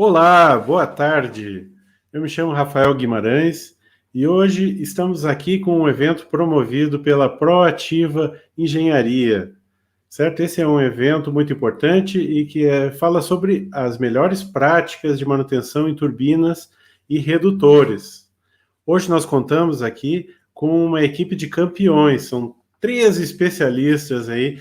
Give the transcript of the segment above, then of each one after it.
Olá, boa tarde. Eu me chamo Rafael Guimarães e hoje estamos aqui com um evento promovido pela Proativa Engenharia, certo? Esse é um evento muito importante e que fala sobre as melhores práticas de manutenção em turbinas e redutores. Hoje nós contamos aqui com uma equipe de campeões, são 13 especialistas aí,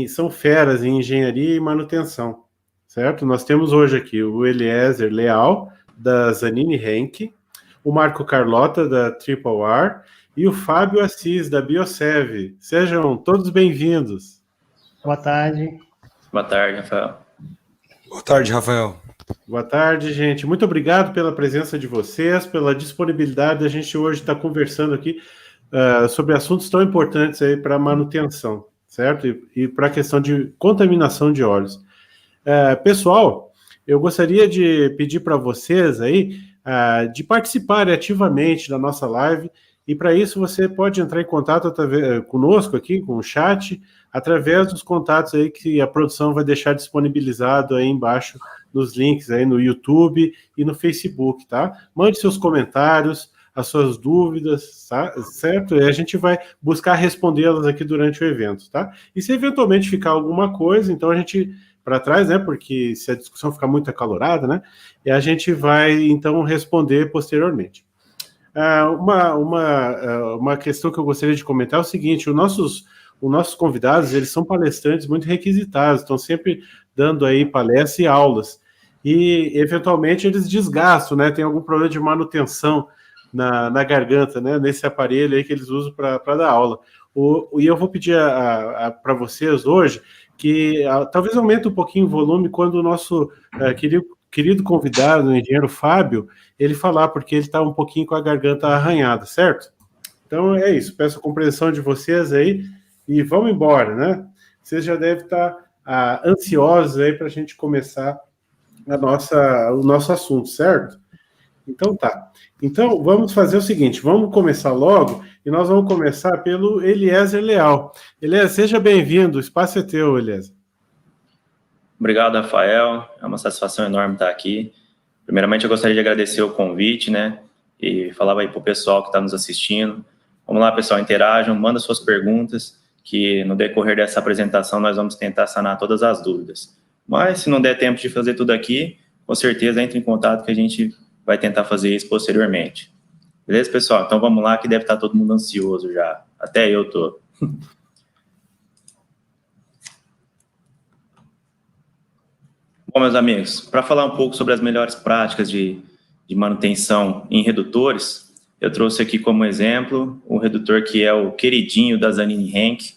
são feras em engenharia e manutenção, certo? Nós temos hoje aqui o Eliezer Leal, da Zanini Henke, o Marco Carlota, da Triple R, e o Fábio Assis, da Biosev. Sejam todos bem-vindos. Boa tarde. Boa tarde, Rafael. Boa tarde, Rafael. Boa tarde, gente. Muito obrigado pela presença de vocês, pela disponibilidade. A gente hoje está conversando aqui sobre assuntos tão importantes aí para a manutenção, certo? E para a questão de contaminação de óleos. Pessoal, eu gostaria de pedir para vocês aí de participarem ativamente da nossa live, e para isso você pode entrar em contato conosco aqui, com o chat, através dos contatos aí que a produção vai deixar disponibilizado aí embaixo nos links aí no YouTube e no Facebook, tá? Mande seus comentários, as suas dúvidas, tá? Certo? E a gente vai buscar respondê-las aqui durante o evento, tá? E se eventualmente ficar alguma coisa, então a gente para trás, né? Porque se a discussão ficar muito acalorada, né? E a gente vai então responder posteriormente. Uma questão que eu gostaria de comentar é o seguinte: os nossos convidados, eles são palestrantes muito requisitados, estão sempre dando aí palestras e aulas, e eventualmente eles desgastam, né? Tem algum problema de manutenção na garganta, né? Nesse aparelho aí que eles usam para dar aula. E eu vou pedir para vocês hoje que talvez aumente um pouquinho o volume quando o nosso querido convidado, o engenheiro Fábio, ele falar, porque ele está um pouquinho com a garganta arranhada, certo? Então é isso, peço a compreensão de vocês aí e vamos embora, né? Vocês já devem estar ansiosos aí para a gente começar o nosso assunto, certo? Então tá. Então vamos fazer o seguinte, vamos começar logo e nós vamos começar pelo Eliezer Leal. Eliezer, seja bem-vindo, o espaço é teu, Eliezer. Obrigado, Rafael, é uma satisfação enorme estar aqui. Primeiramente, eu gostaria de agradecer o convite, né, e falar aí para o pessoal que está nos assistindo. Vamos lá, pessoal, interajam, manda suas perguntas, que no decorrer dessa apresentação nós vamos tentar sanar todas as dúvidas. Mas, se não der tempo de fazer tudo aqui, com certeza entre em contato que a gente vai tentar fazer isso posteriormente. Beleza, pessoal? Então vamos lá, que deve estar todo mundo ansioso já. Até eu tô. Bom, meus amigos, para falar um pouco sobre as melhores práticas de manutenção em redutores, eu trouxe aqui como exemplo um redutor que é o queridinho da Zanini Henke.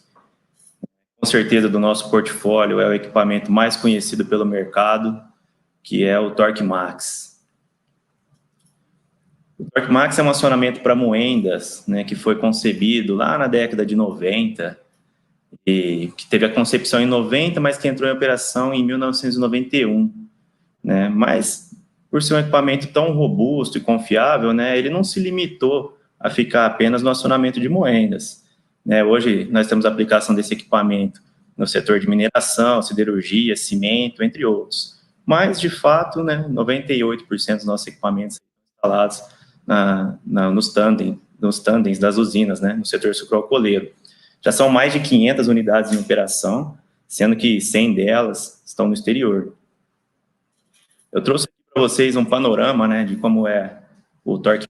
Com certeza do nosso portfólio é o equipamento mais conhecido pelo mercado, que é o Torque Max. O Torque Max é um acionamento para moendas, né, que foi concebido lá na década de 90, e que teve a concepção em 90, mas que entrou em operação em 1991, né? Mas, por ser um equipamento tão robusto e confiável, né, ele não se limitou a ficar apenas no acionamento de moendas, né? Hoje, nós temos a aplicação desse equipamento no setor de mineração, siderurgia, cimento, entre outros. Mas, de fato, né, 98% dos nossos equipamentos são instalados nos tandens das usinas, né, no setor sucroalcooleiro. Já são mais de 500 unidades em operação, sendo que 100 delas estão no exterior. Eu trouxe para vocês um panorama, né, de como é o Torque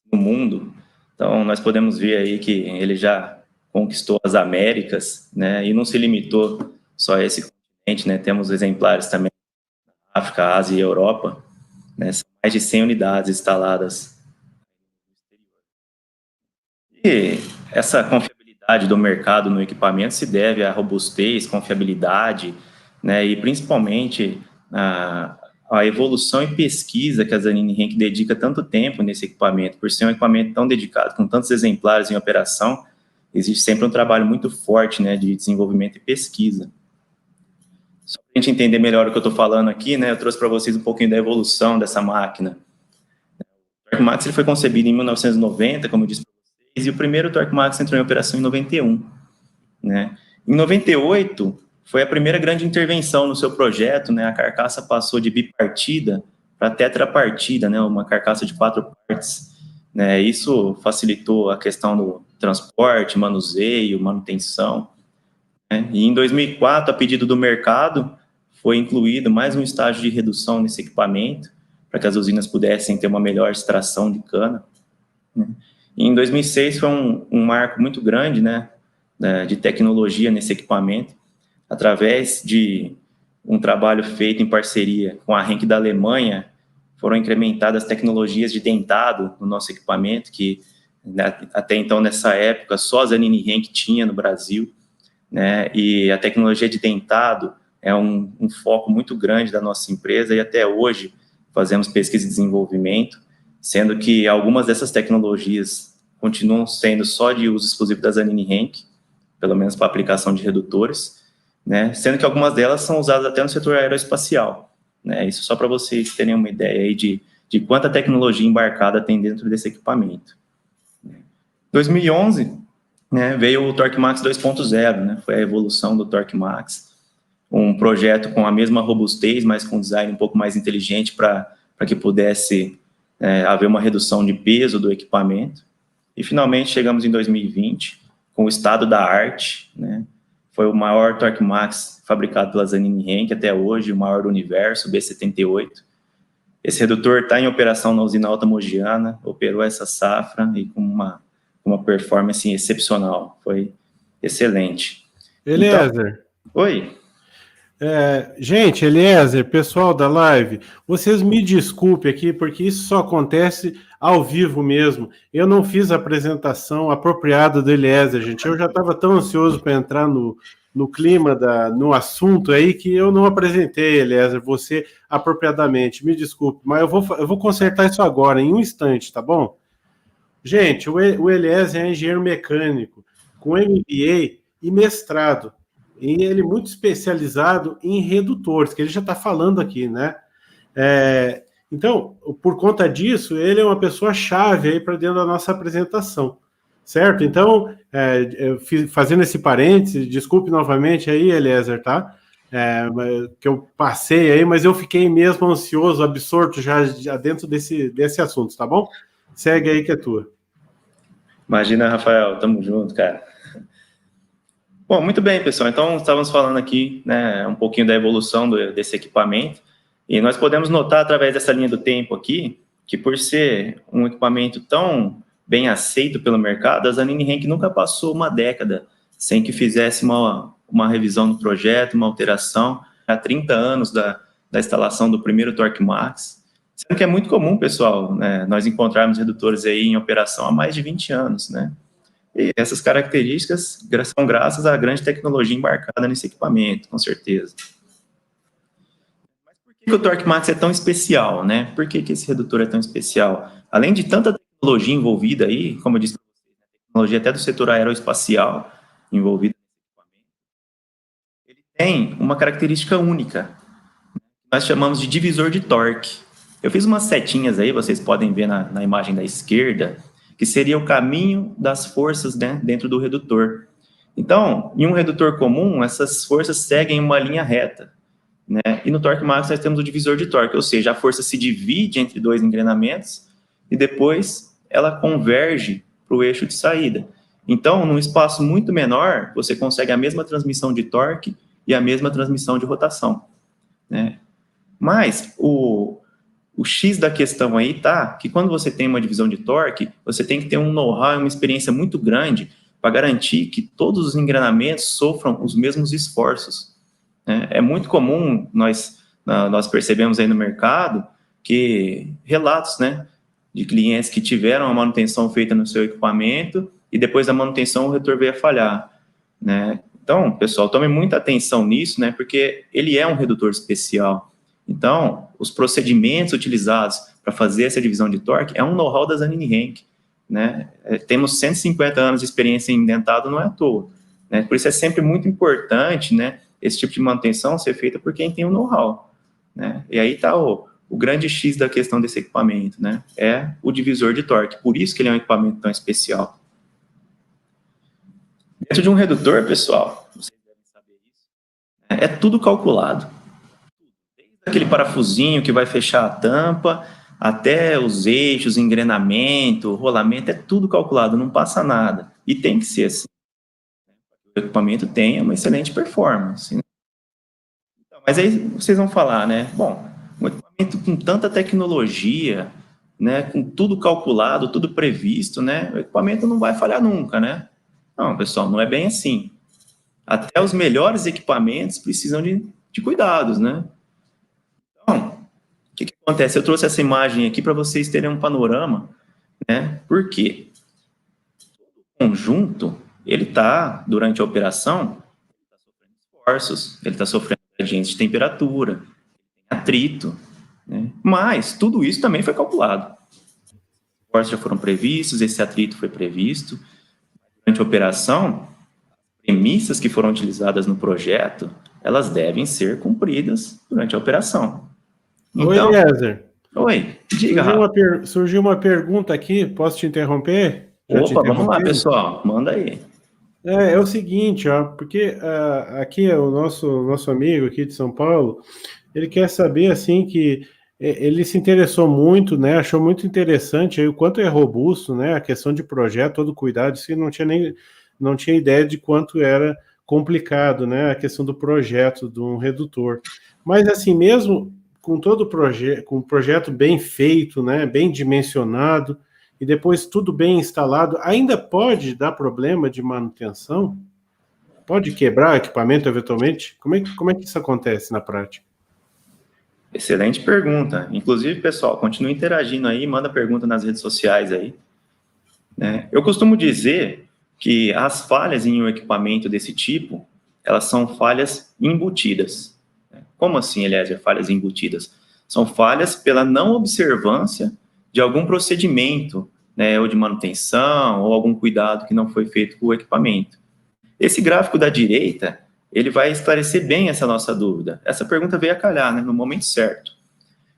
no mundo. Então, nós podemos ver aí que ele já conquistou as Américas, né, e não se limitou só a esse continente, né, temos exemplares também na África, Ásia e Europa, né, são mais de 100 unidades instaladas. E essa confiabilidade do mercado no equipamento se deve à robustez, confiabilidade, né, e principalmente a evolução e pesquisa que a Zanini Henke dedica tanto tempo nesse equipamento. Por ser um equipamento tão dedicado, com tantos exemplares em operação, existe sempre um trabalho muito forte, né, de desenvolvimento e pesquisa. Só para a gente entender melhor o que eu estou falando aqui, né, eu trouxe para vocês um pouquinho da evolução dessa máquina. O Torque Max ele foi concebido em 1990, como eu disse, e o primeiro Torque Max entrou em operação em 91, né? Em 98, foi a primeira grande intervenção no seu projeto, né? A carcaça passou de bipartida para tetrapartida, né, uma carcaça de 4 partes. Né, isso facilitou a questão do transporte, manuseio, manutenção. Né, e em 2004, a pedido do mercado, foi incluído mais um estágio de redução nesse equipamento, para que as usinas pudessem ter uma melhor extração de cana. Né. E em 2006 foi um marco muito grande, né, de tecnologia nesse equipamento, através de um trabalho feito em parceria com a Henk da Alemanha, foram incrementadas tecnologias de dentado no nosso equipamento, que até então, nessa época, só a Zanini Henk tinha no Brasil, né, e a tecnologia de dentado é um foco muito grande da nossa empresa, e até hoje fazemos pesquisa e desenvolvimento, sendo que algumas dessas tecnologias continuam sendo só de uso exclusivo da Zanini Henk, pelo menos para aplicação de redutores, né, sendo que algumas delas são usadas até no setor aeroespacial. Né, isso só para vocês terem uma ideia aí de quanta tecnologia embarcada tem dentro desse equipamento. Em 2011, né, veio o TorqueMax 2.0, né, foi a evolução do TorqueMax, um projeto com a mesma robustez, mas com design um pouco mais inteligente para que pudesse haver uma redução de peso do equipamento. E finalmente chegamos em 2020, com o estado da arte, né, foi o maior TorqueMax fabricado pela Zanini Henk até hoje, o maior do universo, o B78. Esse redutor está em operação na usina Alta Mogiana, operou essa safra e com uma performance excepcional, foi excelente. Eliezer. Então, oi. Gente, Eliezer, pessoal da live, vocês me desculpem aqui, porque isso só acontece ao vivo mesmo. Eu não fiz a apresentação apropriada do Eliezer, gente. Eu já estava tão ansioso para entrar no clima, no assunto aí, que eu não apresentei, Eliezer, você apropriadamente. Me desculpe, mas eu vou consertar isso agora, em um instante, tá bom? Gente, o Eliezer é engenheiro mecânico, com MBA e mestrado. E ele é muito especializado em redutores, que ele já está falando aqui, né? Então, por conta disso, ele é uma pessoa chave aí para dentro da nossa apresentação, certo? Então, fazendo esse parênteses, desculpe novamente aí, Eliezer, tá? Que eu passei aí, mas eu fiquei mesmo ansioso, absorto já dentro desse assunto, tá bom? Segue aí que é tua. Imagina, Rafael, tamo junto, cara. Bom, muito bem, pessoal. Então, estávamos falando aqui, né, um pouquinho da evolução desse equipamento, e nós podemos notar, através dessa linha do tempo aqui, que por ser um equipamento tão bem aceito pelo mercado, a Zanini Henk nunca passou uma década sem que fizesse uma revisão do projeto, uma alteração. Há 30 anos da instalação do primeiro TorqueMax, sendo que é muito comum, pessoal, né, nós encontrarmos redutores aí em operação há mais de 20 anos, né? E essas características são graças à grande tecnologia embarcada nesse equipamento, com certeza. Mas por que o TorqueMax é tão especial, né? Por que esse redutor é tão especial? Além de tanta tecnologia envolvida aí, como eu disse, tecnologia até do setor aeroespacial envolvida nesse equipamento, ele tem uma característica única, que nós chamamos de divisor de torque. Eu fiz umas setinhas aí, vocês podem ver na imagem da esquerda, que seria o caminho das forças, né, dentro do redutor. Então, em um redutor comum, essas forças seguem uma linha reta, né? E no TorqueMax nós temos o divisor de torque, ou seja, a força se divide entre dois engrenamentos e depois ela converge para o eixo de saída. Então, num espaço muito menor, você consegue a mesma transmissão de torque e a mesma transmissão de rotação, né? Mas o X da questão aí tá que quando você tem uma divisão de torque, você tem que ter um know-how e uma experiência muito grande para garantir que todos os engrenamentos sofram os mesmos esforços. Né? É muito comum, nós percebemos aí no mercado, que relatos, né, de clientes que tiveram a manutenção feita no seu equipamento e depois da manutenção o redutor veio a falhar. Né? Então, pessoal, tome muita atenção nisso, né, porque ele é um redutor especial. Então, os procedimentos utilizados para fazer essa divisão de torque é um know-how da Zanini Henk, né? Temos 150 anos de experiência em dentado, não é à toa, né? Por isso é sempre muito importante, né, esse tipo de manutenção ser feita por quem tem o know-how, né? E aí está o grande X da questão desse equipamento, né? É o divisor de torque, por isso que ele é um equipamento tão especial. Dentro de um redutor, pessoal, vocês devem saber isso, é tudo calculado. aquele parafusinho que vai fechar a tampa, até os eixos, engrenamento, rolamento, é tudo calculado, não passa nada. E tem que ser assim. O equipamento tenha uma excelente performance. Então, mas aí vocês vão falar, né? Bom, um equipamento com tanta tecnologia, né? Com tudo calculado, tudo previsto, né? O equipamento não vai falhar nunca, né? Não, pessoal, não é bem assim. Até os melhores equipamentos precisam de cuidados, né? Então, o que acontece? Eu trouxe essa imagem aqui para vocês terem um panorama, né? Por quê? O conjunto, ele está, durante a operação, está sofrendo esforços, ele está sofrendo gradientes de temperatura, atrito, né? Mas tudo isso também foi calculado. Os esforços já foram previstos, esse atrito foi previsto. Durante a operação, as premissas que foram utilizadas no projeto, elas devem ser cumpridas durante a operação. Então, oi, Eliezer. Oi, diga, surgiu uma pergunta aqui, posso te interromper? Opa, vamos lá, pessoal, manda aí. É o seguinte, ó, porque aqui é o nosso amigo aqui de São Paulo, ele quer saber, assim, que ele se interessou muito, né, achou muito interessante aí o quanto é robusto, né, a questão de projeto, todo cuidado, isso não tinha ideia de quanto era complicado, né, a questão do projeto de um redutor. Mas, assim, mesmo com todo o projeto, com o projeto bem feito, né, bem dimensionado, e depois tudo bem instalado, ainda pode dar problema de manutenção? Pode quebrar o equipamento eventualmente? Como é que isso acontece na prática? Excelente pergunta. Inclusive, pessoal, continue interagindo aí, manda pergunta nas redes sociais aí. Né? Eu costumo dizer que as falhas em um equipamento desse tipo, elas são falhas embutidas. Como assim, Eliezer, falhas embutidas? São falhas pela não observância de algum procedimento, né, ou de manutenção, ou algum cuidado que não foi feito com o equipamento. Esse gráfico da direita, ele vai esclarecer bem essa nossa dúvida. Essa pergunta veio a calhar, né, no momento certo.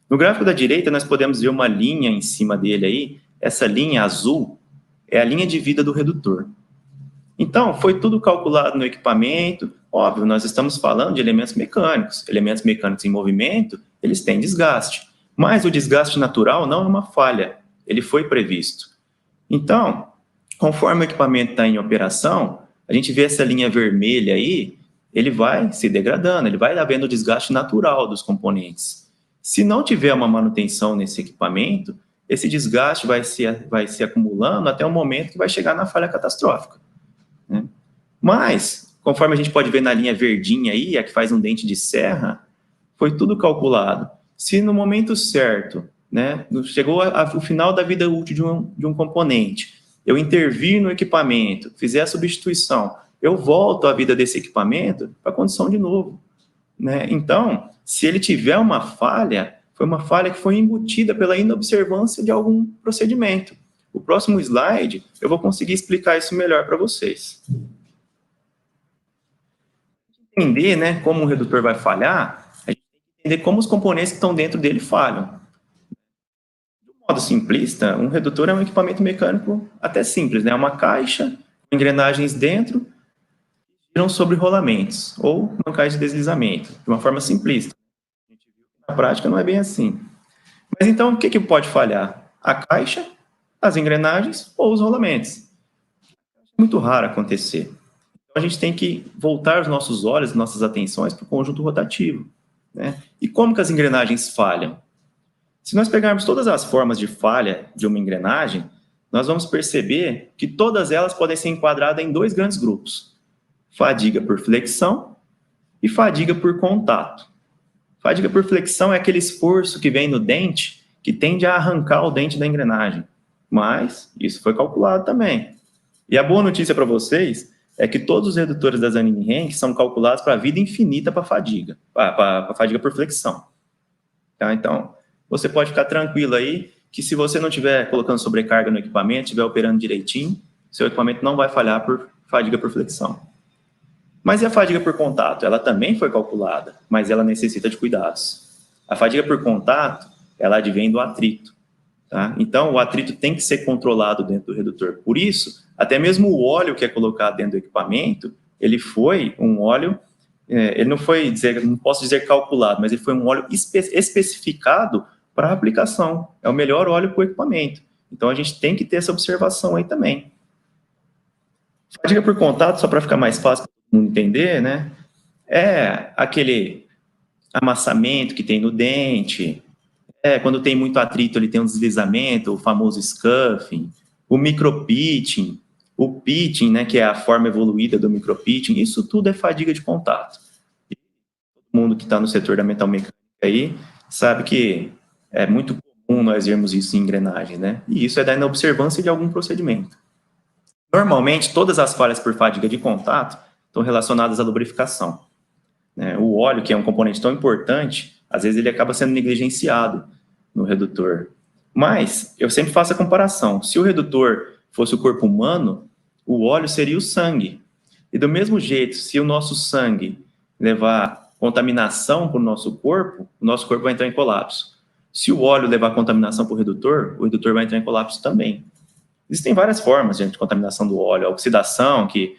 No gráfico da direita, nós podemos ver uma linha em cima dele aí. Essa linha azul é a linha de vida do redutor. Então, foi tudo calculado no equipamento. Óbvio, nós estamos falando de elementos mecânicos. Elementos mecânicos em movimento, eles têm desgaste. Mas o desgaste natural não é uma falha. Ele foi previsto. Então, conforme o equipamento está em operação, a gente vê essa linha vermelha aí, ele vai se degradando, ele vai havendo desgaste natural dos componentes. Se não tiver uma manutenção nesse equipamento, esse desgaste vai se acumulando até o momento que vai chegar na falha catastrófica. Né? Mas, conforme a gente pode ver na linha verdinha aí, a que faz um dente de serra, foi tudo calculado. Se no momento certo, né, chegou o final da vida útil de um componente, eu intervir no equipamento, fizer a substituição, eu volto a vida desse equipamento para a condição de novo. Né? Então, se ele tiver uma falha, foi uma falha que foi embutida pela inobservância de algum procedimento. O próximo slide, eu vou conseguir explicar isso melhor para vocês. Entender, né, como um redutor vai falhar, a gente tem que entender como os componentes que estão dentro dele falham. De um modo simplista, um redutor é um equipamento mecânico até simples, né? Uma caixa com engrenagens dentro que giram sobre rolamentos, ou mancais de deslizamento, de uma forma simplista. Na prática não é bem assim. Mas então, o que pode falhar? A caixa, as engrenagens ou os rolamentos. É muito raro acontecer. Então, a gente tem que voltar os nossos olhos, nossas atenções para o conjunto rotativo. Né? E como que as engrenagens falham? Se nós pegarmos todas as formas de falha de uma engrenagem, nós vamos perceber que todas elas podem ser enquadradas em dois grandes grupos. Fadiga por flexão e fadiga por contato. Fadiga por flexão é aquele esforço que vem no dente que tende a arrancar o dente da engrenagem. Mas isso foi calculado também. E a boa notícia para vocês é que todos os redutores da Zanini-Henke são calculados para a vida infinita para fadiga, para fadiga por flexão. Tá? Então, você pode ficar tranquilo aí que se você não estiver colocando sobrecarga no equipamento, estiver operando direitinho, seu equipamento não vai falhar por fadiga por flexão. Mas e a fadiga por contato? Ela também foi calculada, mas ela necessita de cuidados. A fadiga por contato, ela advém do atrito. Tá? Então, o atrito tem que ser controlado dentro do redutor. Por isso, até mesmo o óleo que é colocado dentro do equipamento, ele foi um óleo ele não foi não posso dizer calculado, mas ele foi um óleo especificado para a aplicação. É o melhor óleo para o equipamento. Então, a gente tem que ter essa observação aí também. Fadiga por contato, só para ficar mais fácil para todo mundo entender, né? É aquele amassamento que tem no dente, quando tem muito atrito, ele tem um deslizamento, o famoso scuffing, o micropitching, o pitching, né, que é a forma evoluída do micropitching, isso tudo é fadiga de contato. E todo mundo que está no setor da metalmecânica aí sabe que é muito comum nós vermos isso em engrenagem, né? E isso é da inobservância de algum procedimento. Normalmente, todas as falhas por fadiga de contato estão relacionadas à lubrificação. O óleo, que é um componente tão importante, às vezes ele acaba sendo negligenciado no redutor. Mas, eu sempre faço a comparação. Se o redutor fosse o corpo humano, o óleo seria o sangue. E do mesmo jeito, se o nosso sangue levar contaminação para o nosso corpo vai entrar em colapso. Se o óleo levar contaminação para o redutor vai entrar em colapso também. Existem várias formas de contaminação do óleo. A oxidação, que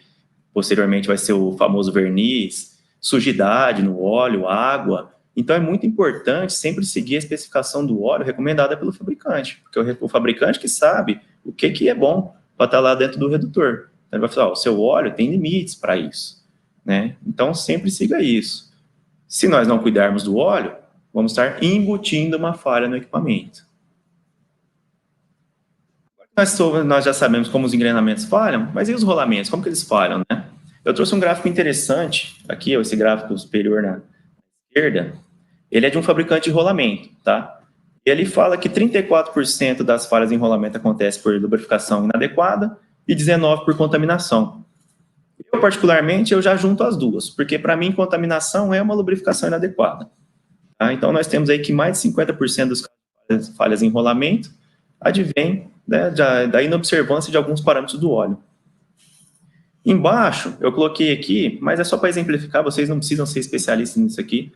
posteriormente vai ser o famoso verniz, sujidade no óleo, água. Então, é muito importante sempre seguir a especificação do óleo recomendada pelo fabricante, porque o fabricante que sabe o que é bom para estar lá dentro do redutor. Então, ele vai falar, o seu óleo tem limites para isso, né? Então, sempre siga isso. Se nós não cuidarmos do óleo, vamos estar embutindo uma falha no equipamento. Nós já sabemos como os engrenamentos falham, mas e os rolamentos? Como que eles falham, né? Eu trouxe um gráfico interessante aqui, esse gráfico superior na esquerda, ele é de um fabricante de rolamento, tá? E ele fala que 34% das falhas em rolamento acontecem por lubrificação inadequada e 19% por contaminação. Eu, particularmente, eu já junto as duas, porque para mim contaminação é uma lubrificação inadequada. Tá? Então, nós temos aí que mais de 50% dos casos de falhas em rolamento advém, né, da inobservância de alguns parâmetros do óleo. Embaixo, eu coloquei aqui, mas é só para exemplificar, vocês não precisam ser especialistas nisso aqui,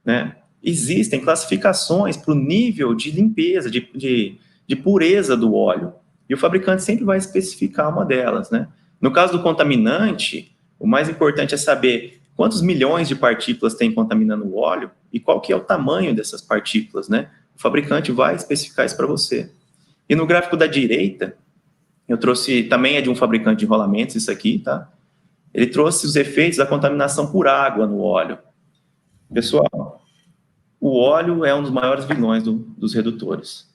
né? Existem classificações para o nível de limpeza, de pureza do óleo, e o fabricante sempre vai especificar uma delas, né? No caso do contaminante, o mais importante é saber quantos milhões de partículas tem contaminando o óleo e qual que é o tamanho dessas partículas, né? O fabricante vai especificar isso para você. E no gráfico da direita, eu trouxe, também é de um fabricante de rolamentos, isso aqui, tá? Ele trouxe os efeitos da contaminação por água no óleo. Pessoal, o óleo é um dos maiores vilões dos redutores.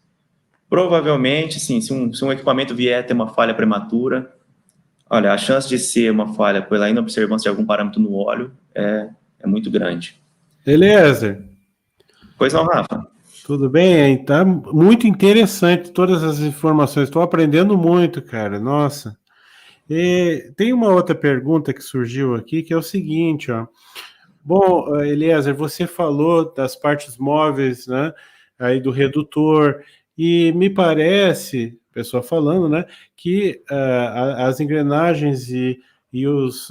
Provavelmente, sim, se um equipamento vier a ter uma falha prematura, olha, a chance de ser uma falha pela inobservância de algum parâmetro no óleo é muito grande. Eliezer. Pois não, Rafa? Tudo bem? Tá muito interessante todas as informações. Estou aprendendo muito, cara. Nossa. E tem uma outra pergunta que surgiu aqui, que é o seguinte, ó. Bom, Eliezer, você falou das partes móveis, né? Aí do redutor, e me parece, pessoa falando, né, que as engrenagens e os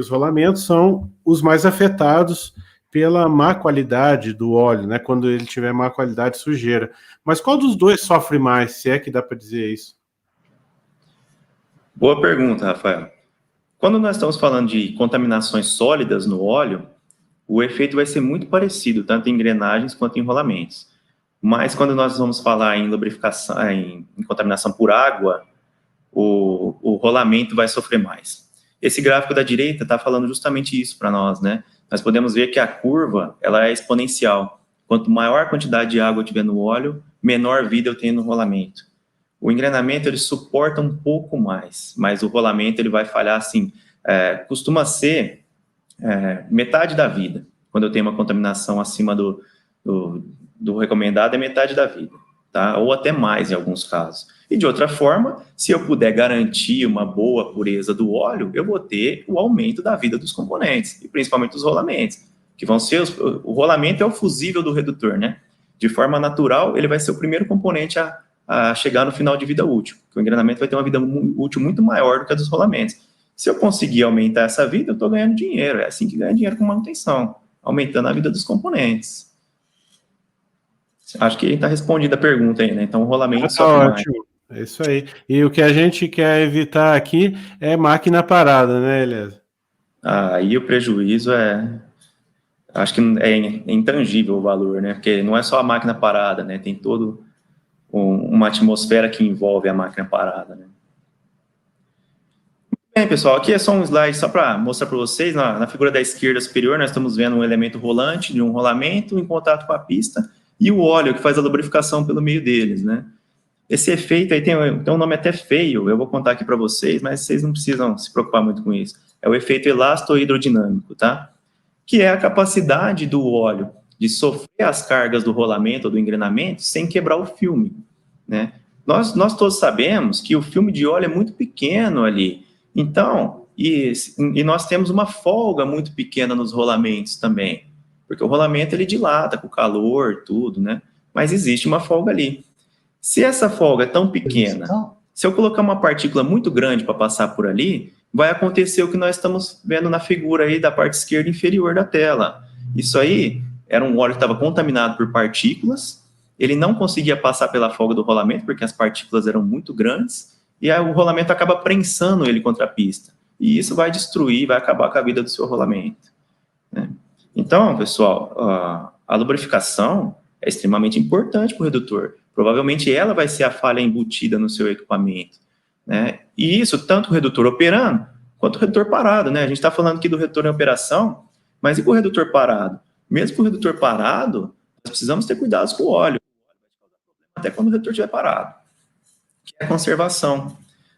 rolamentos são os mais afetados pela má qualidade do óleo, né? Quando ele tiver má qualidade, sujeira. Mas qual dos dois sofre mais, se é que dá para dizer isso? Boa pergunta, Rafael. Quando nós estamos falando de contaminações sólidas no óleo, o efeito vai ser muito parecido, tanto em engrenagens quanto em rolamentos. Mas quando nós vamos falar em lubrificação, em contaminação por água, o rolamento vai sofrer mais. Esse gráfico da direita está falando justamente isso para nós, né? Nós podemos ver que a curva, ela é exponencial. Quanto maior a quantidade de água eu tiver no óleo, menor vida eu tenho no rolamento. O engrenamento, ele suporta um pouco mais, mas o rolamento, ele vai falhar, assim, costuma ser metade da vida. Quando eu tenho uma contaminação acima do recomendado, é metade da vida, tá? Ou até mais em alguns casos. E de outra forma, se eu puder garantir uma boa pureza do óleo, eu vou ter o aumento da vida dos componentes, e principalmente dos rolamentos, que vão ser o rolamento é o fusível do redutor, né? De forma natural, ele vai ser o primeiro componente a chegar no final de vida útil, porque o engrenamento vai ter uma vida útil muito maior do que a dos rolamentos. Se eu conseguir aumentar essa vida, eu estou ganhando dinheiro, é assim que ganha dinheiro com manutenção, aumentando a vida dos componentes. Acho que está respondida a pergunta aí, né? Então, o rolamento sofre mais. Ótimo. É isso aí. E o que a gente quer evitar aqui é máquina parada, né, Elias? aí o prejuízo acho que é intangível o valor, né? Porque não é só a máquina parada, né? Tem todo uma atmosfera que envolve a máquina parada, né? Bem, pessoal, aqui é só um slide só para mostrar para vocês. Na figura da esquerda superior, nós estamos vendo um elemento rolante de um rolamento em contato com a pista e o óleo que faz a lubrificação pelo meio deles, né? Esse efeito aí tem um nome até feio, eu vou contar aqui para vocês, mas vocês não precisam se preocupar muito com isso. É o efeito elasto-hidrodinâmico, tá? Que é a capacidade do óleo de sofrer as cargas do rolamento ou do engrenamento sem quebrar o filme, né? Nós todos sabemos que o filme de óleo é muito pequeno ali, então, e nós temos uma folga muito pequena nos rolamentos também, porque o rolamento ele dilata com o calor, tudo, né? Mas existe uma folga ali. Se essa folga é tão pequena, se eu colocar uma partícula muito grande para passar por ali, vai acontecer o que nós estamos vendo na figura aí da parte esquerda inferior da tela. Isso aí era um óleo que estava contaminado por partículas, ele não conseguia passar pela folga do rolamento, porque as partículas eram muito grandes, e aí o rolamento acaba prensando ele contra a pista. E isso vai destruir, vai acabar com a vida do seu rolamento, né? Então, pessoal, a lubrificação é extremamente importante para o redutor. Provavelmente ela vai ser a falha embutida no seu equipamento, né? E isso tanto o redutor operando, quanto o redutor parado, né? A gente está falando aqui do redutor em operação, mas e com o redutor parado? Mesmo com o redutor parado, nós precisamos ter cuidados com o óleo, até quando o redutor estiver parado, que é a conservação,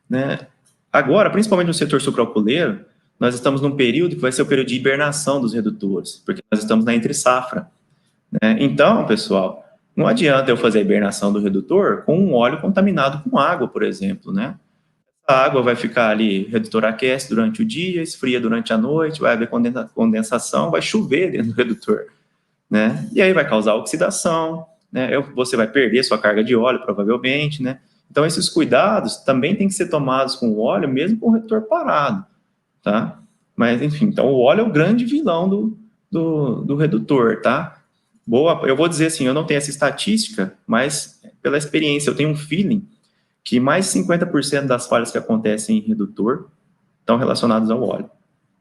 né? Agora, principalmente no setor sucroalcooleiro, nós estamos num período que vai ser o período de hibernação dos redutores, porque nós estamos na entre-safra, né? Então, pessoal, não adianta eu fazer a hibernação do redutor com um óleo contaminado com água, por exemplo, né? A água vai ficar ali, o redutor aquece durante o dia, esfria durante a noite, vai haver condensação, vai chover dentro do redutor, né? E aí vai causar oxidação, né? Você vai perder sua carga de óleo, provavelmente, né? Então, esses cuidados também têm que ser tomados com o óleo, mesmo com o redutor parado, tá? Mas, enfim, então o óleo é o grande vilão do redutor, tá? Eu vou dizer assim, eu não tenho essa estatística, mas pela experiência, eu tenho um feeling que mais de 50% das falhas que acontecem em redutor estão relacionadas ao óleo,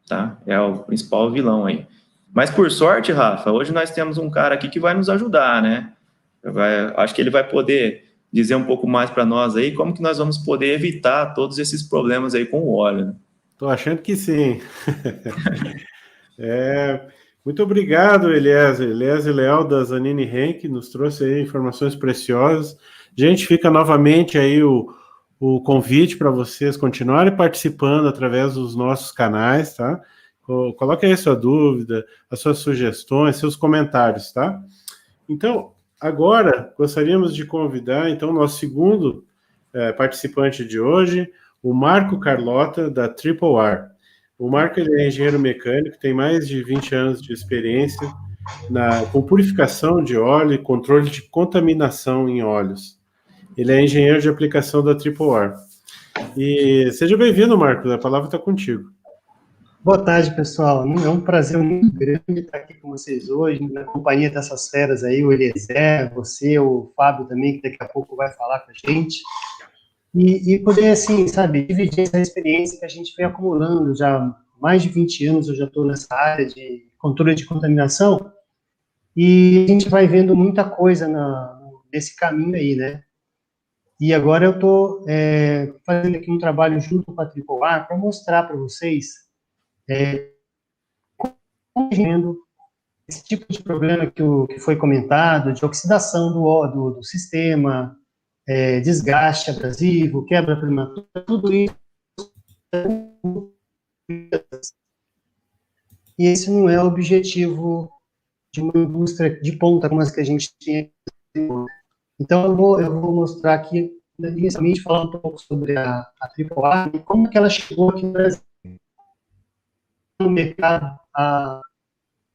tá? É o principal vilão aí. Mas por sorte, Rafa, hoje nós temos um cara aqui que vai nos ajudar, né? Acho que ele vai poder dizer um pouco mais para nós aí como que nós vamos poder evitar todos esses problemas aí com o óleo, né? Tô achando que sim. Muito obrigado, Eliezer. Eliezer Leal, da Zanini Henk, nos trouxe aí informações preciosas. Gente, fica novamente aí o convite para vocês continuarem participando através dos nossos canais, tá? Coloque aí sua dúvida, as suas sugestões, seus comentários, tá? Então, agora, gostaríamos de convidar, então, o nosso segundo participante de hoje, o Marco Carlota, da Triple R. O Marco ele é engenheiro mecânico, tem mais de 20 anos de experiência com purificação de óleo e controle de contaminação em óleos. Ele é engenheiro de aplicação da Triple R. E seja bem-vindo, Marco, a palavra está contigo. Boa tarde, pessoal. É um prazer muito grande estar aqui com vocês hoje, na companhia dessas feras aí, o Eliezer, você, o Fábio também, que daqui a pouco vai falar com a gente. E poder, assim, sabe, dividir essa experiência que a gente vem acumulando já há mais de 20 anos, eu já estou nessa área de controle de contaminação, e a gente vai vendo muita coisa nesse caminho aí, né? E agora eu estou fazendo aqui um trabalho junto com a Triple R para mostrar para vocês como esse tipo de problema que foi comentado, de oxidação do sistema, desgaste abrasivo, quebra prematura, tudo isso. E esse não é o objetivo de uma indústria de ponta como essa que a gente tinha. Então, eu vou mostrar aqui, inicialmente, falar um pouco sobre a AAA e como que ela chegou aqui no Brasil. No mercado, há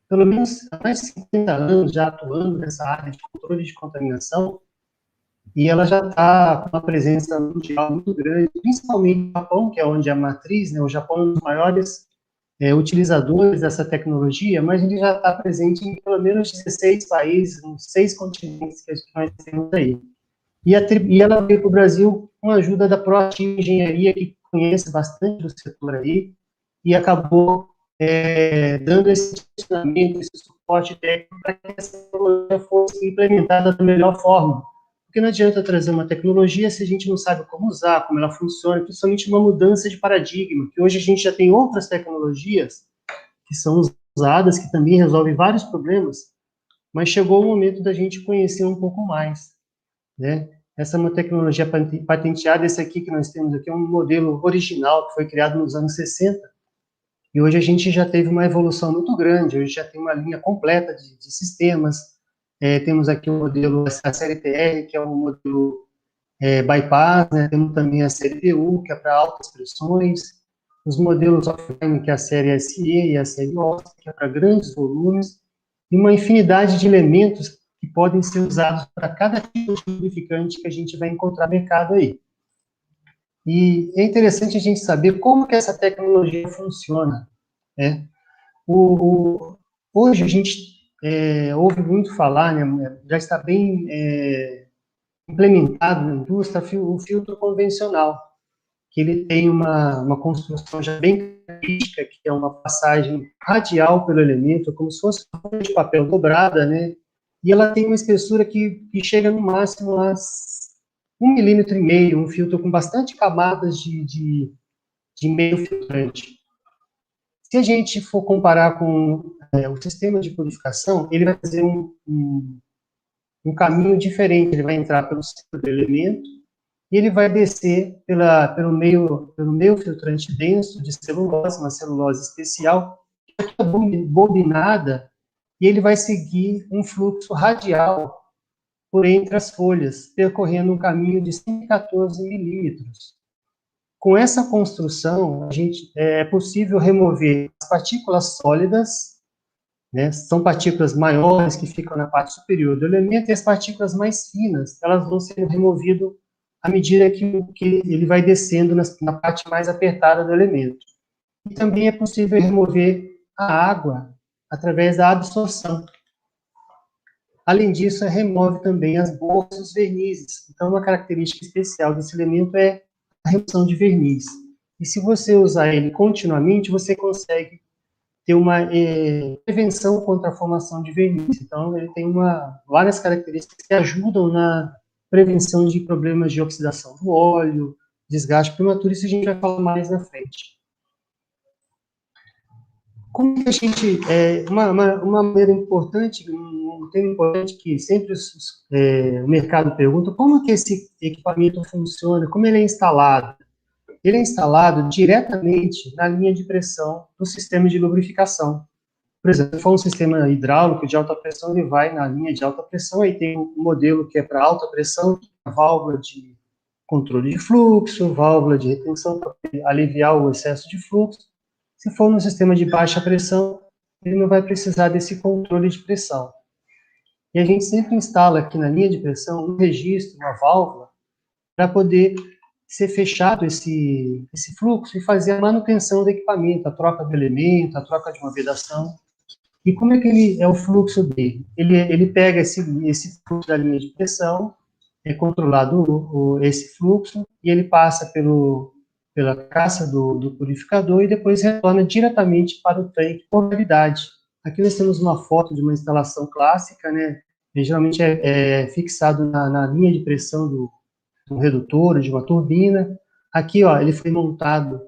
pelo menos há mais de 50 anos já atuando nessa área de controle de contaminação, e ela já está com uma presença mundial muito grande, principalmente no Japão, que é onde é a matriz, né? O Japão é um dos maiores utilizadores dessa tecnologia, mas ele já está presente em pelo menos 16 países, nos 6 continentes que nós temos aí. E ela veio para o Brasil com a ajuda da Proativa Engenharia, que conhece bastante do setor aí, e acabou dando esse direcionamento, esse suporte técnico para que essa tecnologia fosse implementada da melhor forma. Porque não adianta trazer uma tecnologia se a gente não sabe como usar, como ela funciona, principalmente uma mudança de paradigma, que hoje a gente já tem outras tecnologias que são usadas, que também resolvem vários problemas, mas chegou o momento da gente conhecer um pouco mais, né? Essa é uma tecnologia patenteada, esse aqui que nós temos aqui é um modelo original que foi criado nos anos 60, e hoje a gente já teve uma evolução muito grande, hoje já tem uma linha completa de sistemas, temos aqui o modelo, a série TR, que é um modelo bypass, né? Temos também a série PU, que é para altas pressões, os modelos offline, que é a série SE e a série OS, que é para grandes volumes, e uma infinidade de elementos que podem ser usados para cada tipo de lubrificante que a gente vai encontrar no mercado aí. E é interessante a gente saber como que essa tecnologia funciona, né? Hoje a gente ouve muito falar, né, já está bem implementado na indústria o filtro convencional, que ele tem uma construção já bem crítica, que é uma passagem radial pelo elemento, como se fosse uma folha de papel dobrada, né? E ela tem uma espessura que chega no máximo a 1,5 mm, um filtro com bastante camadas de meio filtrante. Se a gente for comparar com o sistema de purificação, ele vai fazer um caminho diferente, ele vai entrar pelo centro do elemento, e ele vai descer pelo meio filtrante denso de celulose, uma celulose especial, que é bobinada, e ele vai seguir um fluxo radial por entre as folhas, percorrendo um caminho de 114 milímetros. Com essa construção, é possível remover as partículas sólidas, né, são partículas maiores que ficam na parte superior do elemento, e as partículas mais finas, elas vão sendo removidas à medida que ele vai descendo na parte mais apertada do elemento. E também é possível remover a água através da absorção. Além disso, remove também as borras e os vernizes. Então, uma característica especial desse elemento é a remoção de verniz. E se você usar ele continuamente, você consegue ter uma prevenção contra a formação de verniz. Então, ele tem várias características que ajudam na prevenção de problemas de oxidação do óleo, desgaste prematuro, isso a gente vai falar mais na frente. Como que a gente, uma maneira importante, um tema importante que sempre o mercado pergunta, como que esse equipamento funciona, como ele é instalado? Ele é instalado diretamente na linha de pressão do sistema de lubrificação. Por exemplo, se for um sistema hidráulico de alta pressão, ele vai na linha de alta pressão, aí tem um modelo que é para alta pressão, válvula de controle de fluxo, válvula de retenção para aliviar o excesso de fluxo. Se for no sistema de baixa pressão, ele não vai precisar desse controle de pressão. E a gente sempre instala aqui na linha de pressão um registro, uma válvula, para poder ser fechado esse fluxo e fazer a manutenção do equipamento, a troca do elemento, a troca de uma vedação. E como é que ele é o fluxo dele? Ele pega esse fluxo da linha de pressão, é controlado esse fluxo, e ele passa pela caça do purificador e depois retorna diretamente para o tanque por gravidade. Aqui nós temos uma foto de uma instalação clássica, né? E geralmente é fixado na linha de pressão do redutor, de uma turbina. Aqui, ó, ele foi montado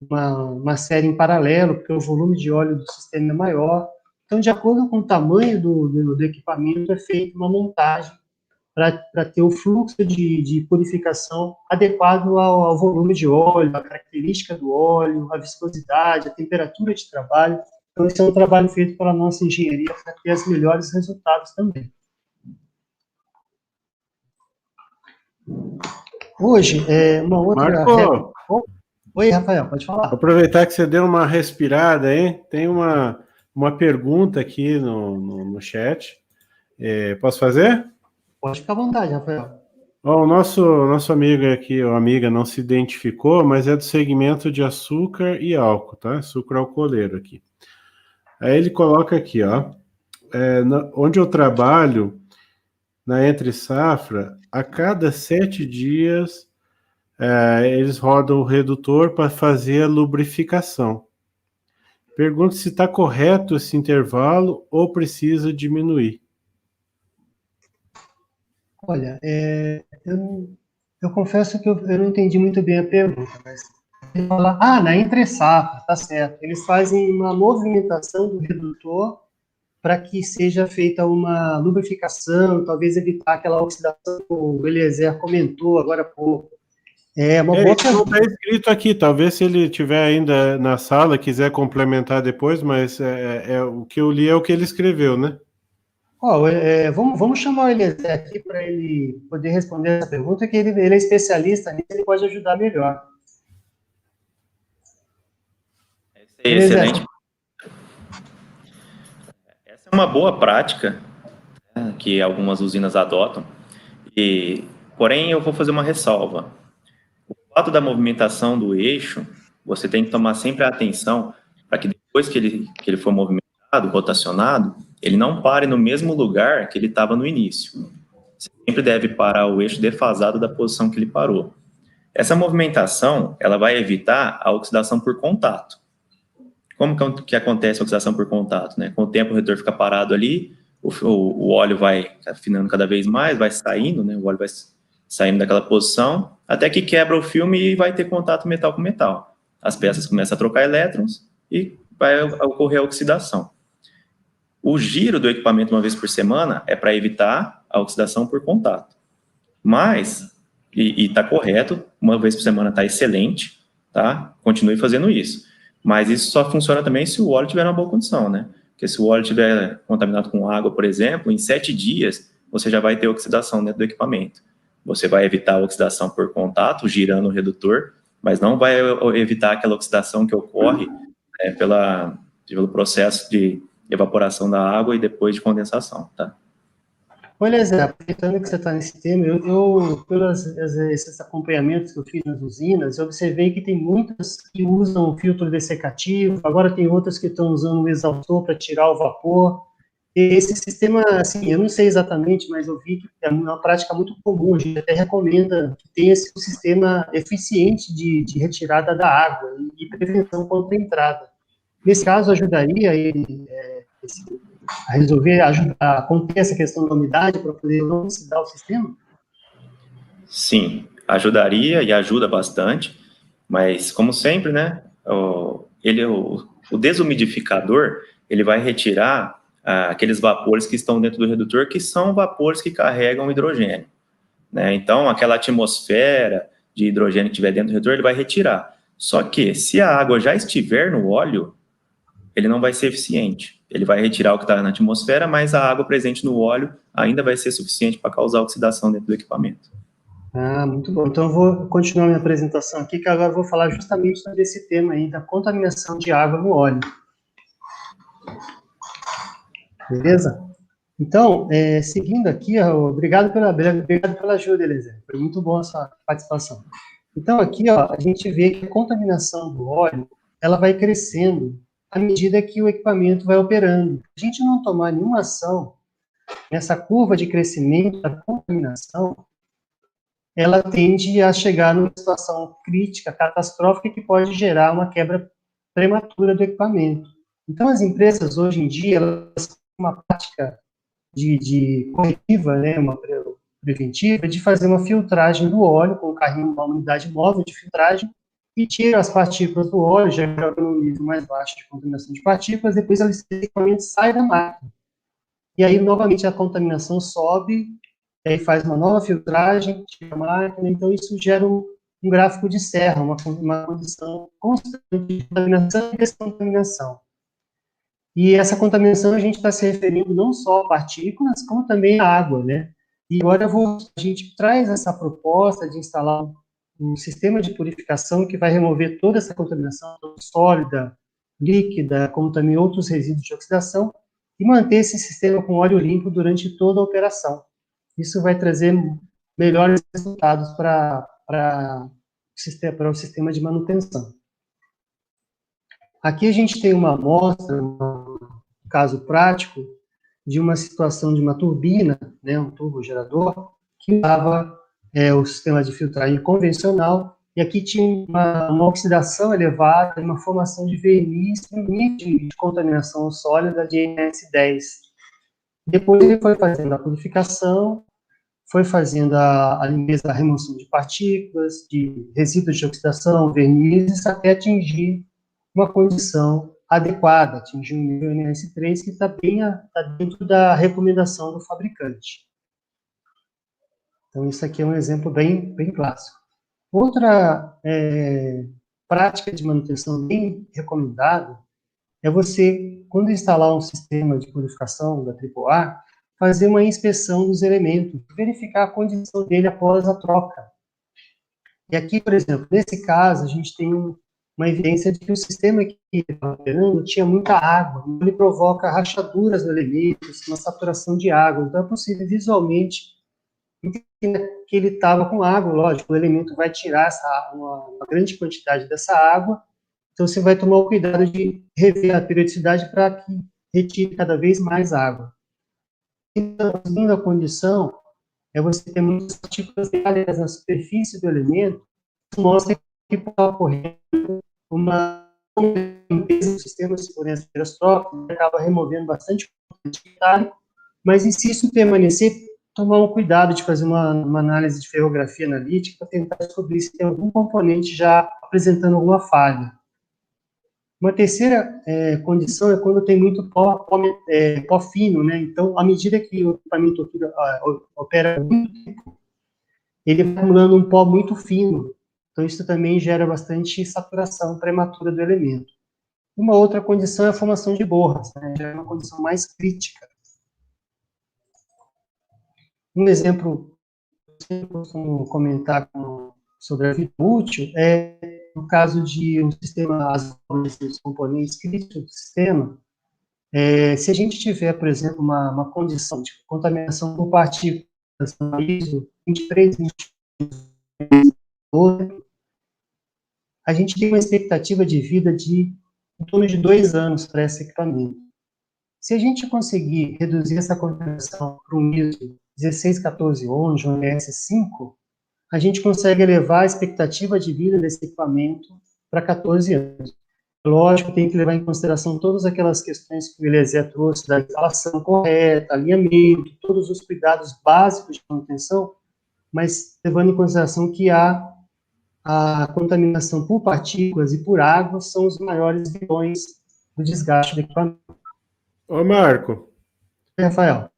uma série em paralelo, porque o volume de óleo do sistema é maior. Então, de acordo com o tamanho do equipamento, é feita uma montagem para ter o fluxo de purificação adequado ao volume de óleo, a característica do óleo, a viscosidade, a temperatura de trabalho. Então, esse é um trabalho feito pela nossa engenharia para ter os melhores resultados também. Hoje, uma outra... Marco! Oi, Rafael, pode falar. Vou aproveitar que você deu uma respirada, hein? Tem uma pergunta aqui no chat. Posso fazer? Pode ficar à vontade, Rafael. O nosso amigo aqui, ou amiga, não se identificou, mas é do segmento de açúcar e álcool, tá? Açúcar alcooleiro aqui. Aí ele coloca aqui, ó. Onde eu trabalho, na Entre Safra, a cada 7 dias eles rodam o redutor para fazer a lubrificação. Pergunta se está correto esse intervalo ou precisa diminuir. Olha, eu confesso que eu não entendi muito bem a pergunta, mas ele fala, na entre-safra, tá certo. Eles fazem uma movimentação do redutor para que seja feita uma lubrificação, talvez evitar aquela oxidação que o Eliezer comentou agora há pouco. É uma boa Isso não pergunta. está escrito aqui, talvez se ele estiver ainda na sala, quiser complementar depois, mas o que eu li é o que ele escreveu, né? Vamos chamar o Eliezer aqui para ele poder responder essa pergunta, que ele é especialista nisso, ele pode ajudar melhor. Excelente. Essa é uma boa prática, né, que algumas usinas adotam, porém eu vou fazer uma ressalva. O fato da movimentação do eixo, você tem que tomar sempre atenção para que depois que ele for movimentado, rotacionado, ele não pare no mesmo lugar que ele estava no início. Você sempre deve parar o eixo defasado da posição que ele parou. Essa movimentação, ela vai evitar a oxidação por contato. Como que acontece a oxidação por contato, né? Com o tempo o redutor fica parado ali, o óleo vai afinando cada vez mais, vai saindo, né? O óleo vai saindo daquela posição, até que quebra o filme e vai ter contato metal com metal. As peças começam a trocar elétrons e vai ocorrer a oxidação. O giro do equipamento uma vez por semana é para evitar a oxidação por contato. Mas, e está correto, uma vez por semana está excelente, tá? Continue fazendo isso. Mas isso só funciona também se o óleo estiver em boa condição, né? Porque se o óleo estiver contaminado com água, por exemplo, em 7 dias, você já vai ter oxidação dentro do equipamento. Você vai evitar a oxidação por contato, girando o redutor, mas não vai evitar aquela oxidação que ocorre pelo processo de evaporação da água e depois de condensação, tá? Olha, Zé, aproveitando que você está nesse tema, pelos esses acompanhamentos que eu fiz nas usinas, eu observei que tem muitas que usam filtro dessecativo, agora tem outras que estão usando o exaustor para tirar o vapor. E esse sistema, assim, eu não sei exatamente, mas eu vi que é uma prática muito comum, a gente até recomenda que tenha esse sistema eficiente de retirada da água e prevenção contra a entrada. Nesse caso, ajudaria ele a resolver, a conter essa questão da umidade para poder não oxidar o sistema? Sim, ajudaria e ajuda bastante, mas como sempre, né, o desumidificador, ele vai retirar aqueles vapores que estão dentro do redutor, que são vapores que carregam hidrogênio, né? Então, aquela atmosfera de hidrogênio que estiver dentro do redutor, ele vai retirar. Só que, se a água já estiver no óleo, ele não vai ser eficiente. Ele vai retirar o que está na atmosfera, mas a água presente no óleo ainda vai ser suficiente para causar oxidação dentro do equipamento. Muito bom. Então, eu vou continuar minha apresentação aqui, que agora eu vou falar justamente sobre esse tema aí da contaminação de água no óleo. Beleza? Então, seguindo aqui, obrigado pela ajuda, Eliezer. Foi muito boa a sua participação. Então, aqui, a gente vê que a contaminação do óleo, ela vai crescendo à medida que o equipamento vai operando. Se a gente não tomar nenhuma ação nessa curva de crescimento da contaminação, ela tende a chegar numa situação crítica, catastrófica, que pode gerar uma quebra prematura do equipamento. Então, as empresas, hoje em dia, elas têm uma prática de corretiva, né, uma preventiva, de fazer uma filtragem do óleo com um carrinho, uma unidade móvel de filtragem, e tira as partículas do óleo, já joga no nível mais baixo de contaminação de partículas, depois o equipamento sai da máquina. E aí, novamente, a contaminação sobe, e aí faz uma nova filtragem, tira a máquina, então isso gera um gráfico de serra, uma condição constante de contaminação e descontaminação. E essa contaminação a gente está se referindo não só a partículas, como também a água, né? E agora a gente traz essa proposta de instalar um sistema de purificação que vai remover toda essa contaminação sólida, líquida, como também outros resíduos de oxidação, e manter esse sistema com óleo limpo durante toda a operação. Isso vai trazer melhores resultados para o sistema de manutenção. Aqui a gente tem uma amostra, um caso prático, de uma situação de uma turbina, né, um turbogerador, que usava o sistema de filtragem convencional, e aqui tinha uma oxidação elevada, uma formação de verniz e um nível de contaminação sólida de NS10. Depois ele foi fazendo a purificação, foi fazendo a limpeza, a remoção de partículas, de resíduos de oxidação, vernizes, até atingir uma condição adequada, atingir um nível NS3 que está dentro da recomendação do fabricante. Então, isso aqui é um exemplo bem clássico. Outra prática de manutenção bem recomendada é você, quando instalar um sistema de purificação da AAA, fazer uma inspeção dos elementos, verificar a condição dele após a troca. E aqui, por exemplo, nesse caso, a gente tem uma evidência de que o sistema que estava operando tinha muita água, então ele provoca rachaduras no elemento, uma saturação de água, então é possível visualmente que ele estava com água, lógico, o elemento vai tirar uma grande quantidade dessa água, então você vai tomar o cuidado de rever a periodicidade para que retire cada vez mais água. Então, a segunda condição é você ter muitas partículas reais na superfície do elemento, isso mostra que pode ocorrer uma limpeza do sistema de segurança pirostrófico, que acaba removendo bastante metálico, mas e se isso permanecer, tomar um cuidado de fazer uma análise de ferrografia analítica para tentar descobrir se tem algum componente já apresentando alguma falha. Uma terceira condição é quando tem muito pó fino, né? Então, à medida que o equipamento opera muito tempo, ele vai acumulando um pó muito fino. Então, isso também gera bastante saturação prematura do elemento. Uma outra condição é a formação de borras, né? Já é uma condição mais crítica. Um exemplo que eu costumo comentar sobre a vida útil é no caso de um sistema, os componentes críticos do sistema, se a gente tiver, por exemplo, uma condição de contaminação por partículas no ISO 23, a gente tem uma expectativa de vida de em torno de 2 anos para esse equipamento. Se a gente conseguir reduzir essa contaminação para um ISO 16141, um NS5, a gente consegue elevar a expectativa de vida desse equipamento para 14 anos. Lógico, tem que levar em consideração todas aquelas questões que o Eliezer trouxe, da instalação correta, alinhamento, todos os cuidados básicos de manutenção, mas levando em consideração que a contaminação por partículas e por água são os maiores vilões do desgaste do equipamento. Ô, Marco. Rafael.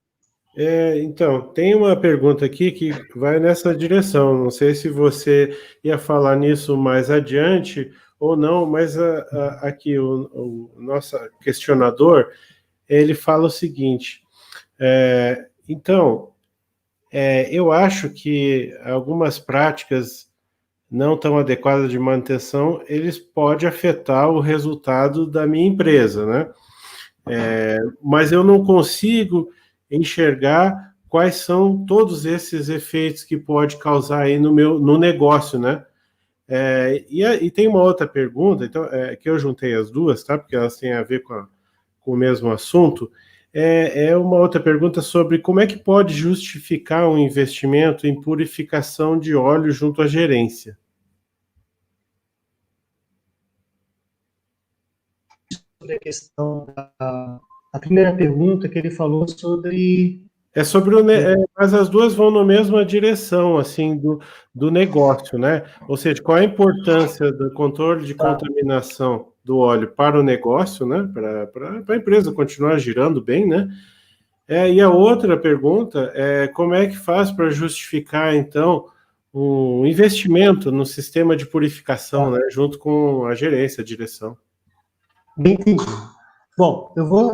Então, tem uma pergunta aqui que vai nessa direção. Não sei se você ia falar nisso mais adiante ou não, mas aqui o nosso questionador, ele fala o seguinte, eu acho que algumas práticas não tão adequadas de manutenção, eles podem afetar o resultado da minha empresa, né? Mas eu não consigo enxergar quais são todos esses efeitos que pode causar aí no negócio, né? E tem uma outra pergunta, então, que eu juntei as duas, tá? Porque elas têm a ver com o mesmo assunto. É uma outra pergunta sobre como é que pode justificar um investimento em purificação de óleo junto à gerência. Sobre a questão a primeira pergunta que ele falou sobre... Mas as duas vão na mesma direção, assim, do negócio, né? Ou seja, qual a importância do controle de contaminação do óleo para o negócio, né? Para a empresa continuar girando bem, né? E a outra pergunta é como é que faz para justificar, então, um investimento no sistema de purificação, né? Junto com a gerência, a direção. Bem entendido. Bom, eu vou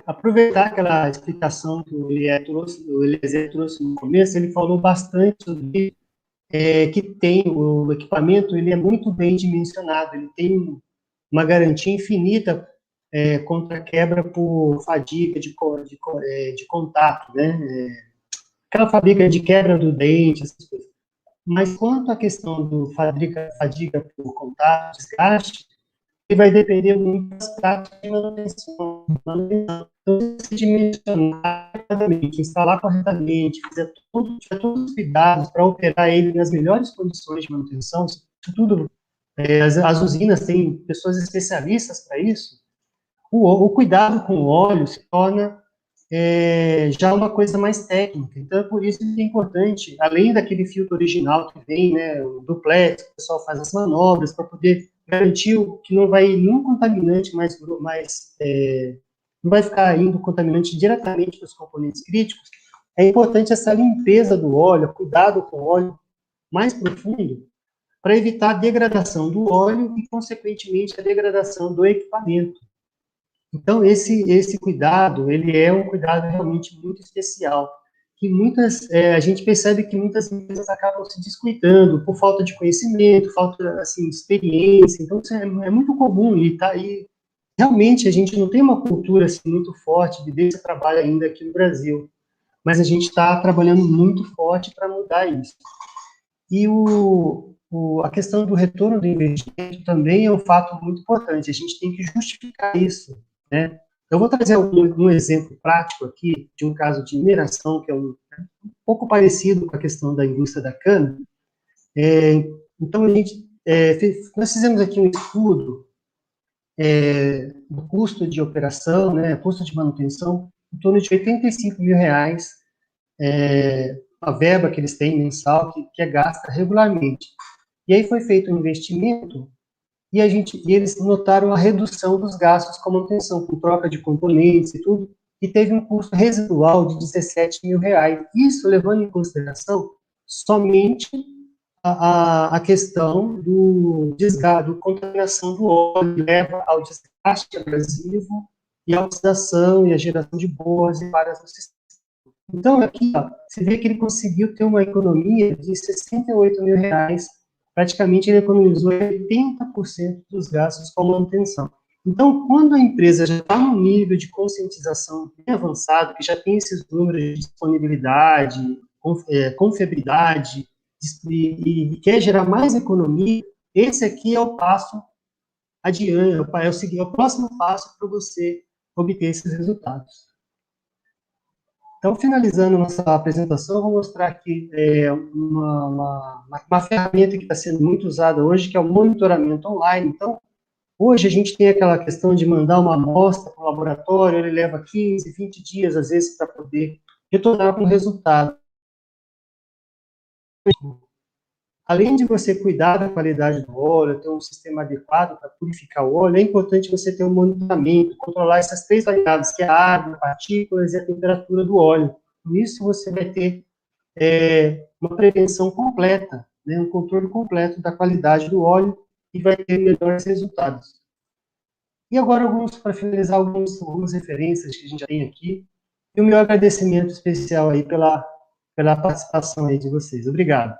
aproveitar aquela explicação que o Eliezer trouxe no começo. Ele falou bastante sobre que tem o equipamento, ele é muito bem dimensionado, ele tem uma garantia infinita contra quebra por fadiga de contato, né? Aquela fadiga de quebra do dente, essas coisas. Mas quanto à questão do fadiga por contato, desgaste, ele vai depender muito das práticas de manutenção. Então, se dimensionar corretamente, instalar corretamente, tiver todos os cuidados para operar ele nas melhores condições de manutenção, tudo, as usinas têm pessoas especialistas para isso, o cuidado com o óleo se torna já uma coisa mais técnica. Então, é por isso que é importante, além daquele filtro original que vem, né, o duplex, o pessoal faz as manobras para poder garantir que não vai nenhum contaminante não vai ficar indo contaminante diretamente para os componentes críticos. É importante essa limpeza do óleo, cuidado com o óleo mais profundo, para evitar a degradação do óleo e, consequentemente, a degradação do equipamento. Então, esse cuidado, ele é um cuidado realmente muito especial, que a gente percebe que muitas empresas acabam se descuidando por falta de conhecimento, falta, assim, de experiência. Então, isso é muito comum e realmente a gente não tem uma cultura assim, muito forte desse trabalho ainda aqui no Brasil, mas a gente está trabalhando muito forte para mudar isso. E a questão do retorno do investimento também é um fato muito importante, a gente tem que justificar isso, né? Eu vou trazer um exemplo prático aqui, de um caso de mineração, que é um pouco parecido com a questão da indústria da cana. Então, nós fizemos aqui um estudo do custo de operação, né, custo de manutenção, em torno de R$85 mil, a verba que eles têm mensal, que é gasta regularmente. E aí foi feito um investimento e eles notaram a redução dos gastos com manutenção, com troca de componentes e tudo, e teve um custo residual de R$17 mil. Isso levando em consideração somente a questão do desgaste, da contaminação do óleo, leva ao desgaste abrasivo e à oxidação e à geração de boas e várias no sistema. Então, aqui, você vê que ele conseguiu ter uma economia de R$68 mil, praticamente ele economizou 80% dos gastos com manutenção. Então, quando a empresa já está num nível de conscientização bem avançado, que já tem esses números de disponibilidade, confiabilidade, e quer gerar mais economia, esse aqui é o passo adiante, é o próximo passo para você obter esses resultados. Então, finalizando nossa apresentação, eu vou mostrar aqui uma ferramenta que está sendo muito usada hoje, que é o monitoramento online. Então, hoje a gente tem aquela questão de mandar uma amostra para o laboratório, ele leva 15, 20 dias, às vezes, para poder retornar com o resultado. Além de você cuidar da qualidade do óleo, ter um sistema adequado para purificar o óleo, é importante você ter um monitoramento, controlar essas 3 variáveis, que é a água, partículas e a temperatura do óleo. Com isso, você vai ter uma prevenção completa, né, um controle completo da qualidade do óleo e vai ter melhores resultados. E agora, para finalizar, algumas referências que a gente já tem aqui, e o meu agradecimento especial aí pela participação aí de vocês. Obrigado.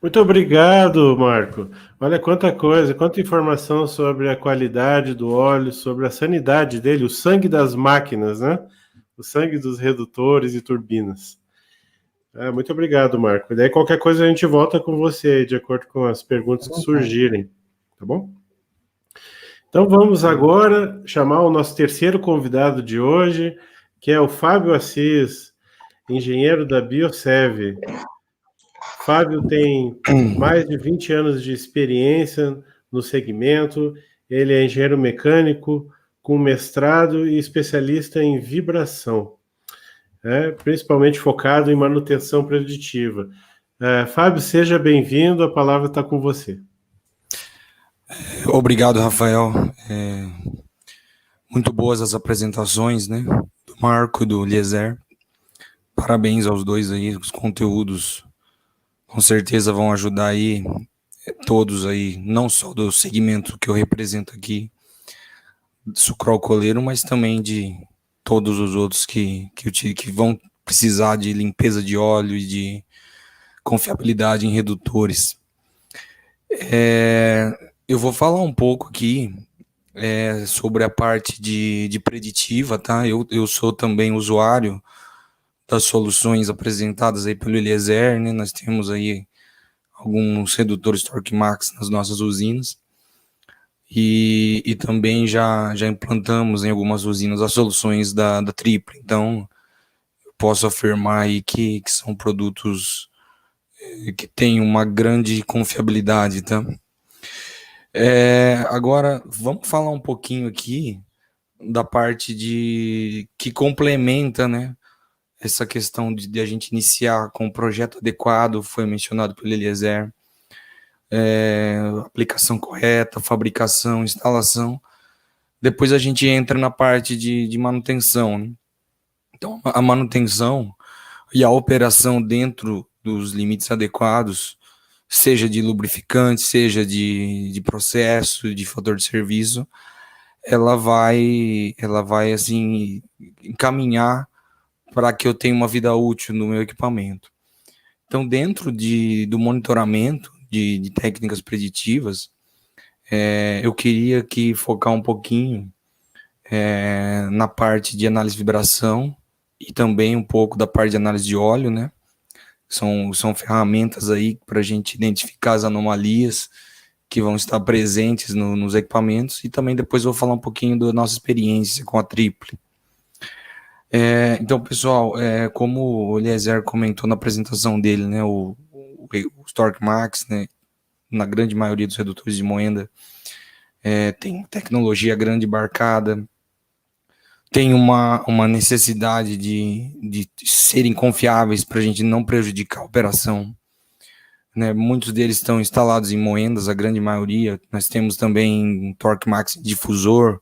Muito obrigado, Marco. Olha quanta coisa, quanta informação sobre a qualidade do óleo, sobre a sanidade dele, o sangue das máquinas, né? O sangue dos redutores e turbinas. Muito obrigado, Marco. E daí qualquer coisa a gente volta com você, de acordo com as perguntas que surgirem, tá bom? Então vamos agora chamar o nosso terceiro convidado de hoje, que é o Fábio Assis, engenheiro da Biosev. Fábio tem mais de 20 anos de experiência no segmento, ele é engenheiro mecânico com mestrado e especialista em vibração, principalmente focado em manutenção preditiva. Fábio, seja bem-vindo, a palavra está com você. Obrigado, Rafael. Muito boas as apresentações, né, do Marco e do Eliezer. Parabéns aos dois aí, os conteúdos com certeza vão ajudar aí todos aí, não só do segmento que eu represento aqui, sucroalcooleiro, mas também de todos os outros que vão precisar de limpeza de óleo e de confiabilidade em redutores. Eu vou falar um pouco aqui sobre a parte de preditiva, tá? Eu sou também usuário das soluções apresentadas aí pelo Eliezer, né? Nós temos aí alguns redutores Torque Max nas nossas usinas e também já implantamos em algumas usinas as soluções da Triple. Então, posso afirmar aí que são produtos que tem uma grande confiabilidade, tá? Agora, vamos falar um pouquinho aqui da parte que complementa, né, essa questão de a gente iniciar com um projeto adequado, foi mencionado pelo Eliezer, aplicação correta, fabricação, instalação. Depois a gente entra na parte de manutenção, né? Então, a manutenção e a operação dentro dos limites adequados, seja de lubrificante, seja de processo, de fator de serviço, ela vai assim, encaminhar para que eu tenha uma vida útil no meu equipamento. Então, dentro do monitoramento de técnicas preditivas, eu queria aqui focar um pouquinho na parte de análise de vibração e também um pouco da parte de análise de óleo, né? São ferramentas aí para a gente identificar as anomalias que vão estar presentes nos equipamentos, e também depois eu vou falar um pouquinho da nossa experiência com a Triple. Então, pessoal, como o Eliezer comentou na apresentação dele, né, o Torque Max, né, na grande maioria dos redutores de moenda, tem tecnologia grande embarcada, tem uma necessidade de serem confiáveis para a gente não prejudicar a operação, né? Muitos deles estão instalados em moendas, a grande maioria. Nós temos também um Torque Max difusor,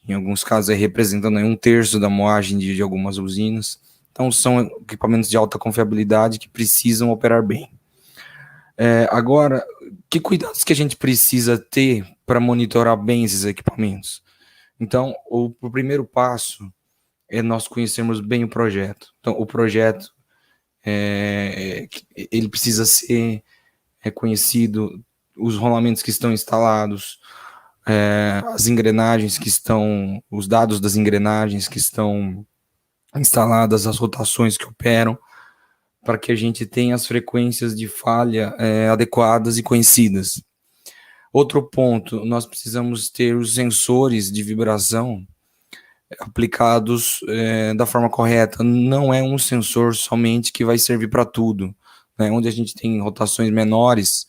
em alguns casos representando aí 1/3 da moagem de algumas usinas. Então são equipamentos de alta confiabilidade que precisam operar bem. Agora, que cuidados que a gente precisa ter para monitorar bem esses equipamentos? Então, o primeiro passo é nós conhecermos bem o projeto. Então, o projeto, ele precisa ser reconhecido, os rolamentos que estão instalados, as engrenagens que estão, os dados das engrenagens que estão instaladas, as rotações que operam, para que a gente tenha as frequências de falha adequadas e conhecidas. Outro ponto, nós precisamos ter os sensores de vibração aplicados da forma correta. Não é um sensor somente que vai servir para tudo, né? Onde a gente tem rotações menores,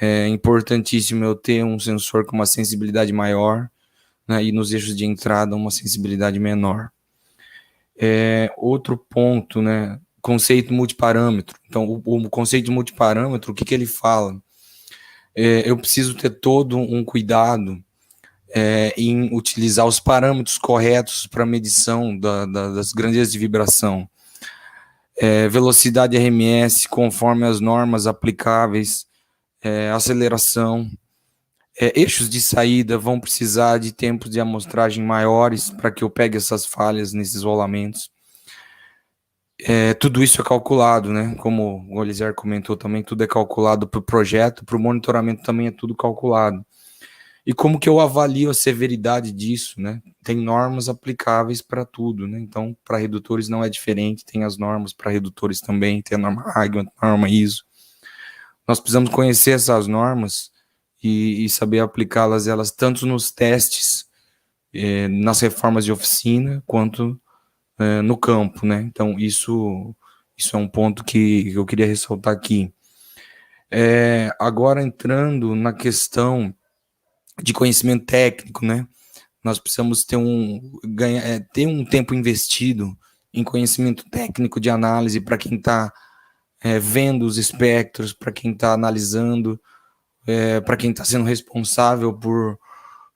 é importantíssimo eu ter um sensor com uma sensibilidade maior, né? E nos eixos de entrada uma sensibilidade menor. Outro ponto, né? Conceito multiparâmetro. Então, o conceito de multiparâmetro, o que ele fala? Eu preciso ter todo um cuidado em utilizar os parâmetros corretos para medição das grandezas de vibração. Velocidade RMS conforme as normas aplicáveis, aceleração. Eixos de saída vão precisar de tempos de amostragem maiores para que eu pegue essas falhas nesses rolamentos. Tudo isso é calculado, né? Como o Eliezer comentou também, tudo é calculado para o projeto, para o monitoramento também é tudo calculado. E como que eu avalio a severidade disso, né? Tem normas aplicáveis para tudo, né? Então, para redutores não é diferente, tem as normas para redutores também, tem a norma Hagman, a norma ISO. Nós precisamos conhecer essas normas e saber aplicá-las, elas tanto nos testes, nas reformas de oficina, quanto no campo, né? Então, isso é um ponto que eu queria ressaltar aqui. Agora, entrando na questão de conhecimento técnico, né? Nós precisamos ter um tempo investido em conhecimento técnico de análise para quem está vendo os espectros, para quem está analisando, para quem está sendo responsável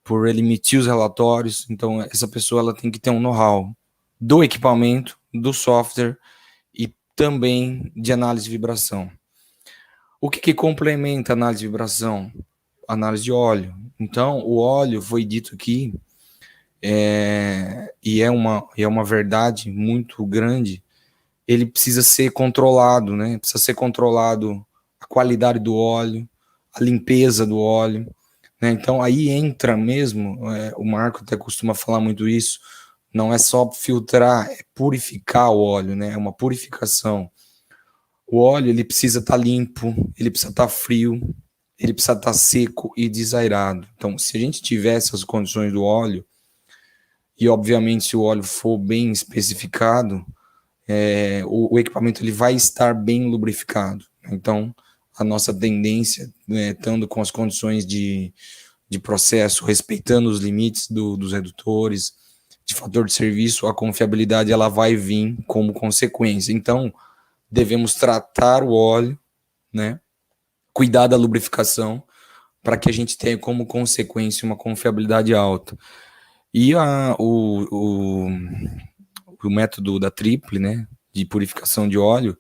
por emitir os relatórios. Então, essa pessoa ela tem que ter um know-how do equipamento, do software e também de análise de vibração. O que complementa a análise de vibração? Análise de óleo. Então, o óleo foi dito aqui, e é uma verdade muito grande, ele precisa ser controlado, né? Precisa ser controlado a qualidade do óleo, a limpeza do óleo, né? Então, aí entra mesmo, o Marco até costuma falar muito isso, não é só filtrar, é purificar o óleo, né? É uma purificação. O óleo, ele precisa estar limpo, ele precisa estar frio, ele precisa estar seco e desairado. Então, se a gente tiver essas condições do óleo, e obviamente se o óleo for bem especificado, o equipamento ele vai estar bem lubrificado. Então, a nossa tendência, né, estando com as condições de processo, respeitando os limites dos redutores, de fator de serviço, a confiabilidade ela vai vir como consequência. Então, devemos tratar o óleo, né, cuidar da lubrificação, para que a gente tenha como consequência uma confiabilidade alta. E o método da Triple, né, de purificação de óleo,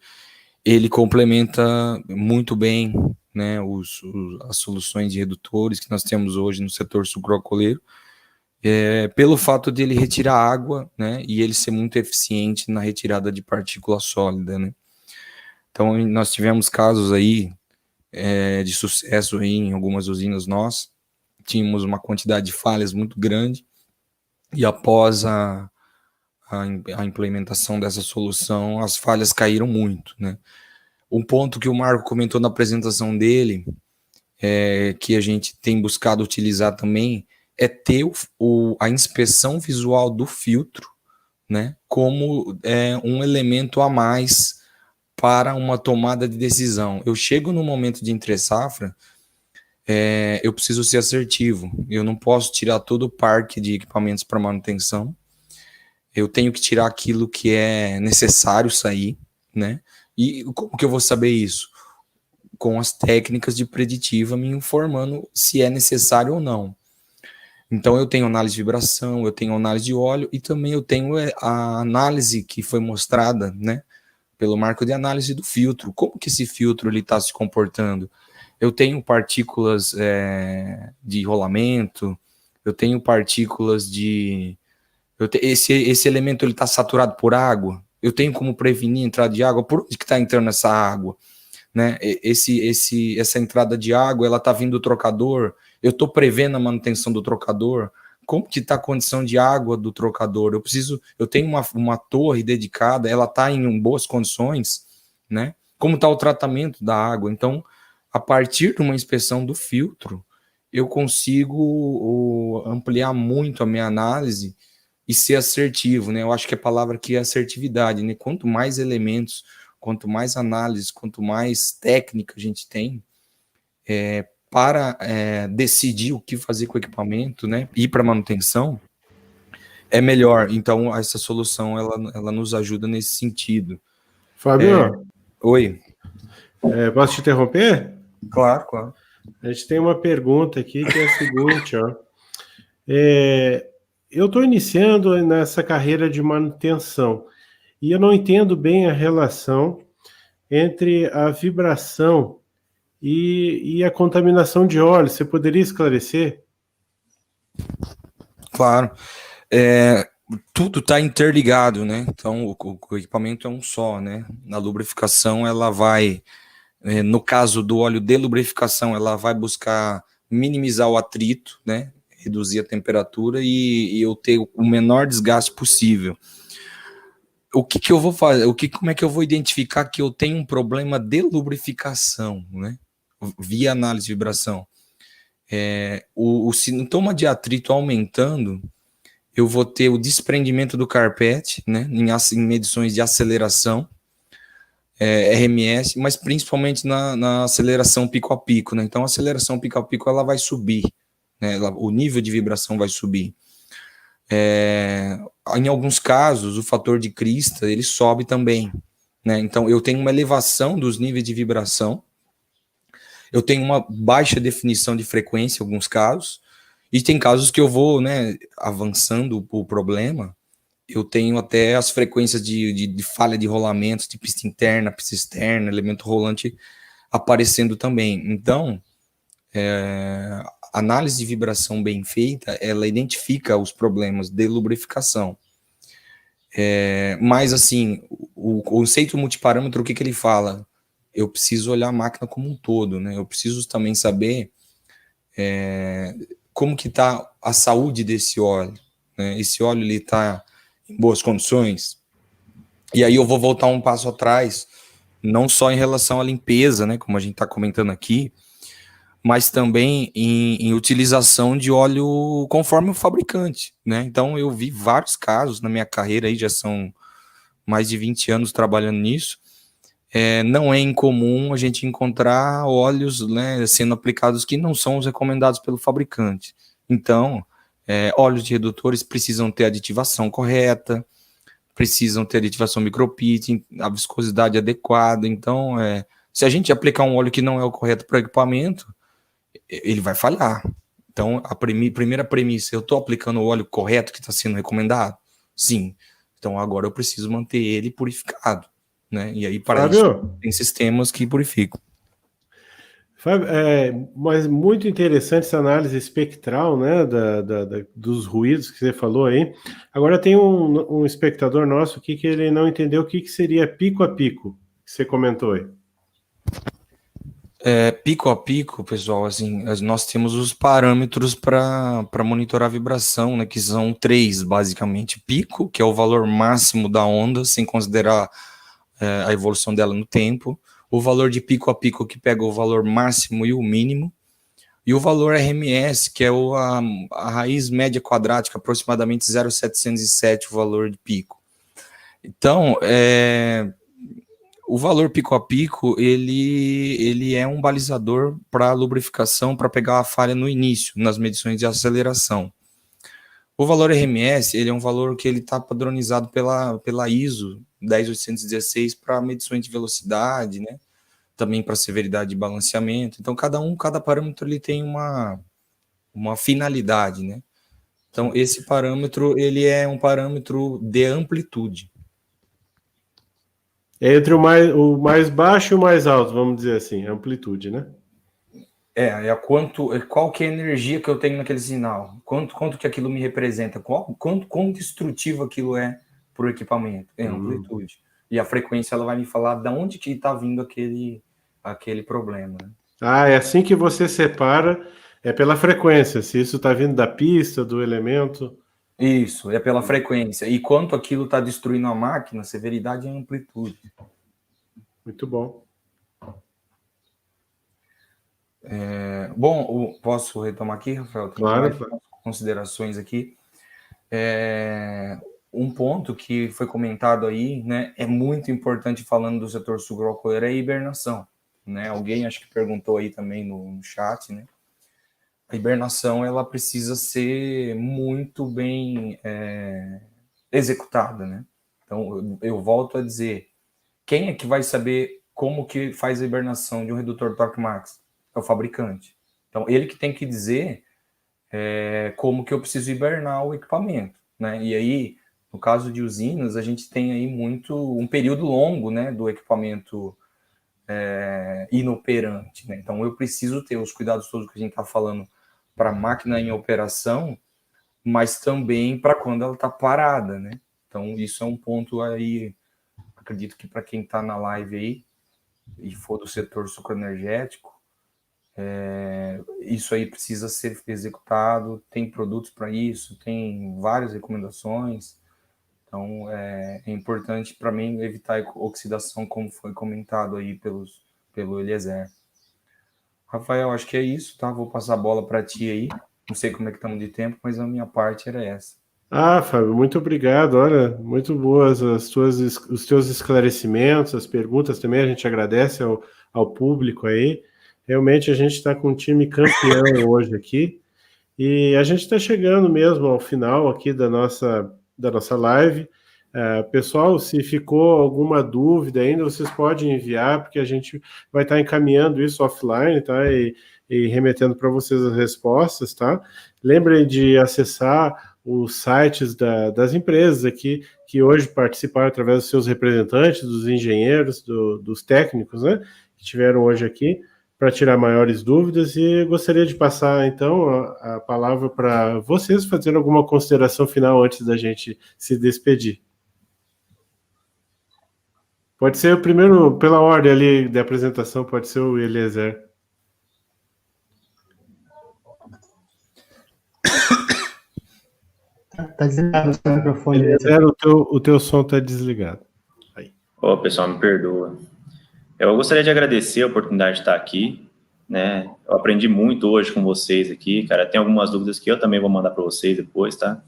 ele complementa muito bem, né, as soluções de redutores que nós temos hoje no setor sucroalcooleiro, pelo fato de ele retirar água, né, e ele ser muito eficiente na retirada de partícula sólida, né. Então, nós tivemos casos aí de sucesso aí em algumas usinas nossas, tínhamos uma quantidade de falhas muito grande, e após a implementação dessa solução, as falhas caíram muito, né. Um ponto que o Marco comentou na apresentação dele, que a gente tem buscado utilizar também, é ter a inspeção visual do filtro, né, como um elemento a mais para uma tomada de decisão. Eu chego no momento de entre-safra, eu preciso ser assertivo, eu não posso tirar todo o parque de equipamentos para manutenção, eu tenho que tirar aquilo que é necessário sair, né? E como que eu vou saber isso? Com as técnicas de preditiva me informando se é necessário ou não. Então eu tenho análise de vibração, eu tenho análise de óleo e também eu tenho a análise que foi mostrada, né, pelo marco de análise do filtro. Como que esse filtro está se comportando? Eu tenho partículas de rolamento, eu tenho partículas de... esse elemento está saturado por água, eu tenho como prevenir a entrada de água, por onde que está entrando essa água? Né? Essa entrada de água, ela está vindo do trocador, eu estou prevendo a manutenção do trocador, como que está a condição de água do trocador? Eu tenho uma torre dedicada, ela está em boas condições, né? Como está o tratamento da água? Então, a partir de uma inspeção do filtro, eu consigo ampliar muito a minha análise e ser assertivo, né? Eu acho que a palavra aqui é assertividade, né? Quanto mais elementos, quanto mais análise, quanto mais técnica a gente tem para decidir o que fazer com o equipamento, né? Ir para manutenção, é melhor. Então, essa solução, ela nos ajuda nesse sentido. Fábio, Oi. Posso te interromper? Claro, claro. A gente tem uma pergunta aqui que é a seguinte, ó. Eu estou iniciando nessa carreira de manutenção e eu não entendo bem a relação entre a vibração e a contaminação de óleo. Você poderia esclarecer? Claro. Tudo está interligado, né? Então, o equipamento é um só, né? Na lubrificação, ela vai, no caso do óleo de lubrificação, ela vai buscar minimizar o atrito, né? Reduzir a temperatura e eu ter o menor desgaste possível. O que eu vou fazer? Como é que eu vou identificar que eu tenho um problema de lubrificação, né? Via análise de vibração. O sintoma de atrito aumentando, eu vou ter o desprendimento do carpete, né? Em medições de aceleração, RMS, mas principalmente na aceleração pico a pico, né? Então, a aceleração pico a pico ela vai subir, né? O nível de vibração vai subir. Em alguns casos, o fator de crista ele sobe também, né? Então, eu tenho uma elevação dos níveis de vibração, eu tenho uma baixa definição de frequência em alguns casos, e tem casos que eu vou, né, avançando o problema, eu tenho até as frequências de falha de rolamentos, de pista interna, pista externa, elemento rolante aparecendo também. Então, análise de vibração bem feita, ela identifica os problemas de lubrificação. Mas, assim, o conceito multiparâmetro, o que ele fala? Eu preciso olhar a máquina como um todo, né? Eu preciso também saber como que está a saúde desse óleo, né? Esse óleo ele está em boas condições? E aí eu vou voltar um passo atrás, não só em relação à limpeza, né? Como a gente está comentando aqui, mas também em utilização de óleo conforme o fabricante, né? Então, eu vi vários casos na minha carreira, aí já são mais de 20 anos trabalhando nisso, não é incomum a gente encontrar óleos, né, sendo aplicados que não são os recomendados pelo fabricante. Então, óleos de redutores precisam ter aditivação correta, precisam ter aditivação micropitting, a viscosidade adequada. Então, se a gente aplicar um óleo que não é o correto para o equipamento, ele vai falhar. Então, a primeira premissa, eu estou aplicando o óleo correto que está sendo recomendado? Sim. Então, agora eu preciso manter ele purificado, né? E aí, para isso, tem sistemas que purificam. Fábio, mas muito interessante essa análise espectral, né, dos ruídos que você falou aí. Agora tem um espectador nosso aqui que ele não entendeu o que seria pico a pico, que você comentou aí. Pico a pico, pessoal, assim, nós temos os parâmetros para monitorar a vibração, né, que são 3, basicamente. Pico, que é o valor máximo da onda, sem considerar a evolução dela no tempo. O valor de pico a pico, que pega o valor máximo e o mínimo. E o valor RMS, que é a raiz média quadrática, aproximadamente 0,707, o valor de pico. Então, o valor pico a pico, ele é um balizador para lubrificação, para pegar a falha no início, nas medições de aceleração. O valor RMS, ele é um valor que ele está padronizado pela ISO 10816 para medições de velocidade, né? Também para severidade de balanceamento. Então, cada parâmetro ele tem uma finalidade, né? Então, esse parâmetro, ele é um parâmetro de amplitude. É entre o mais baixo e o mais alto, vamos dizer assim, amplitude, né? Qual que é a energia que eu tenho naquele sinal? Quanto que aquilo me representa? Quão destrutivo aquilo é para o equipamento? É amplitude. E a frequência, ela vai me falar de onde que está vindo aquele problema. Né? É assim que você separa, é pela frequência, se isso está vindo da pista, do elemento. Isso, é pela frequência. E quanto aquilo está destruindo a máquina, severidade e amplitude. Muito bom. Bom, posso retomar aqui, Rafael? Tem claro. Considerações aqui. Um ponto que foi comentado aí, né, é muito importante falando do setor sucroalcooleiro, é a hibernação. Né? Alguém acho que perguntou aí também no chat, né? A hibernação, ela precisa ser muito bem executada, né? Então, eu volto a dizer, quem é que vai saber como que faz a hibernação de um redutor torque max? É o fabricante. Então, ele que tem que dizer como que eu preciso hibernar o equipamento, né? E aí, no caso de usinas, a gente tem aí um período longo, né, do equipamento inoperante, né? Então, eu preciso ter os cuidados todos que a gente está falando para a máquina em operação, mas também para quando ela está parada, né? Então, isso é um ponto aí, acredito que para quem está na live aí e for do setor sucroenergético, isso aí precisa ser executado, tem produtos para isso, tem várias recomendações, então é importante para mim evitar oxidação, como foi comentado aí pelo Eliezer. Rafael, acho que é isso, tá? Vou passar a bola para ti aí, não sei como é que estamos de tempo, mas a minha parte era essa. Fábio, muito obrigado, olha, muito boas os teus esclarecimentos, as perguntas também, a gente agradece ao público aí. Realmente a gente está com um time campeão hoje aqui e a gente está chegando mesmo ao final aqui da nossa live. Pessoal, se ficou alguma dúvida ainda, vocês podem enviar, porque a gente vai estar encaminhando isso offline, tá? E remetendo para vocês as respostas, tá? Lembrem de acessar os sites das empresas aqui, que hoje participaram através dos seus representantes, dos engenheiros, dos técnicos, né? Que tiveram hoje aqui, para tirar maiores dúvidas, e gostaria de passar, então, a palavra para vocês fazendo alguma consideração final antes da gente se despedir. Pode ser o primeiro, pela ordem ali da apresentação, pode ser o Eliezer. Está desligado o seu microfone. Eliezer, o teu som está desligado. Aí. Pessoal, me perdoa. Eu gostaria de agradecer a oportunidade de estar aqui, né? Eu aprendi muito hoje com vocês aqui, cara. Tem algumas dúvidas que eu também vou mandar para vocês depois, tá?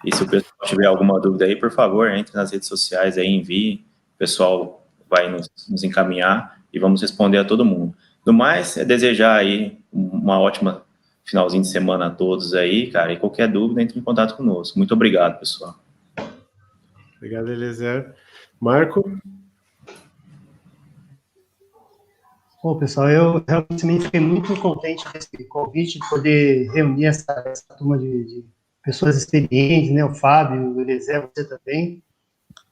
E se o pessoal tiver alguma dúvida aí, por favor, entre nas redes sociais aí, envie. O pessoal vai nos encaminhar e vamos responder a todo mundo. Do mais, é desejar aí uma ótima finalzinho de semana a todos aí, cara, e qualquer dúvida, entre em contato conosco. Muito obrigado, pessoal. Obrigado, Eliezer. Marco? Bom, pessoal, eu realmente também fiquei muito contente com esse convite de poder reunir essa turma de pessoas experientes, né? O Fábio, o Eliezer, você também.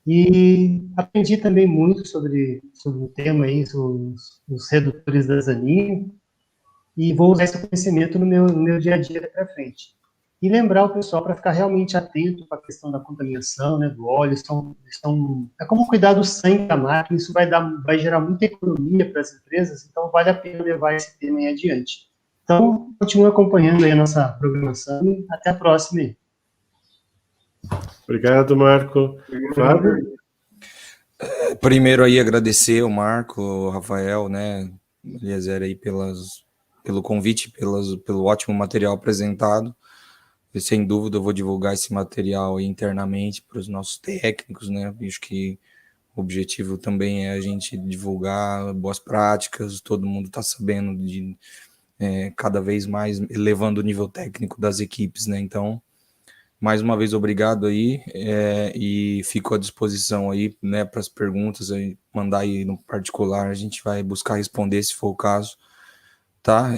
E aprendi também muito sobre o tema aí, os redutores da Zanin, e vou usar esse conhecimento no meu dia a dia daqui para frente. E lembrar o pessoal para ficar realmente atento para a questão da contaminação, né, do óleo. É como cuidar do sangue da máquina, isso vai gerar muita economia para as empresas, então vale a pena levar esse tema aí adiante. Então, continue acompanhando aí a nossa programação e até a próxima aí. Obrigado, Marco. Fábio? Primeiro aí agradecer o Marco, o Rafael, né, Eliezer aí pelo convite, pelo ótimo material apresentado. E, sem dúvida, eu vou divulgar esse material aí internamente para os nossos técnicos, né? Acho que o objetivo também é a gente divulgar boas práticas, todo mundo está sabendo de cada vez mais elevando o nível técnico das equipes, né? Então, mais uma vez, obrigado aí, e fico à disposição aí, né, para as perguntas, aí, mandar aí no particular, a gente vai buscar responder se for o caso, tá?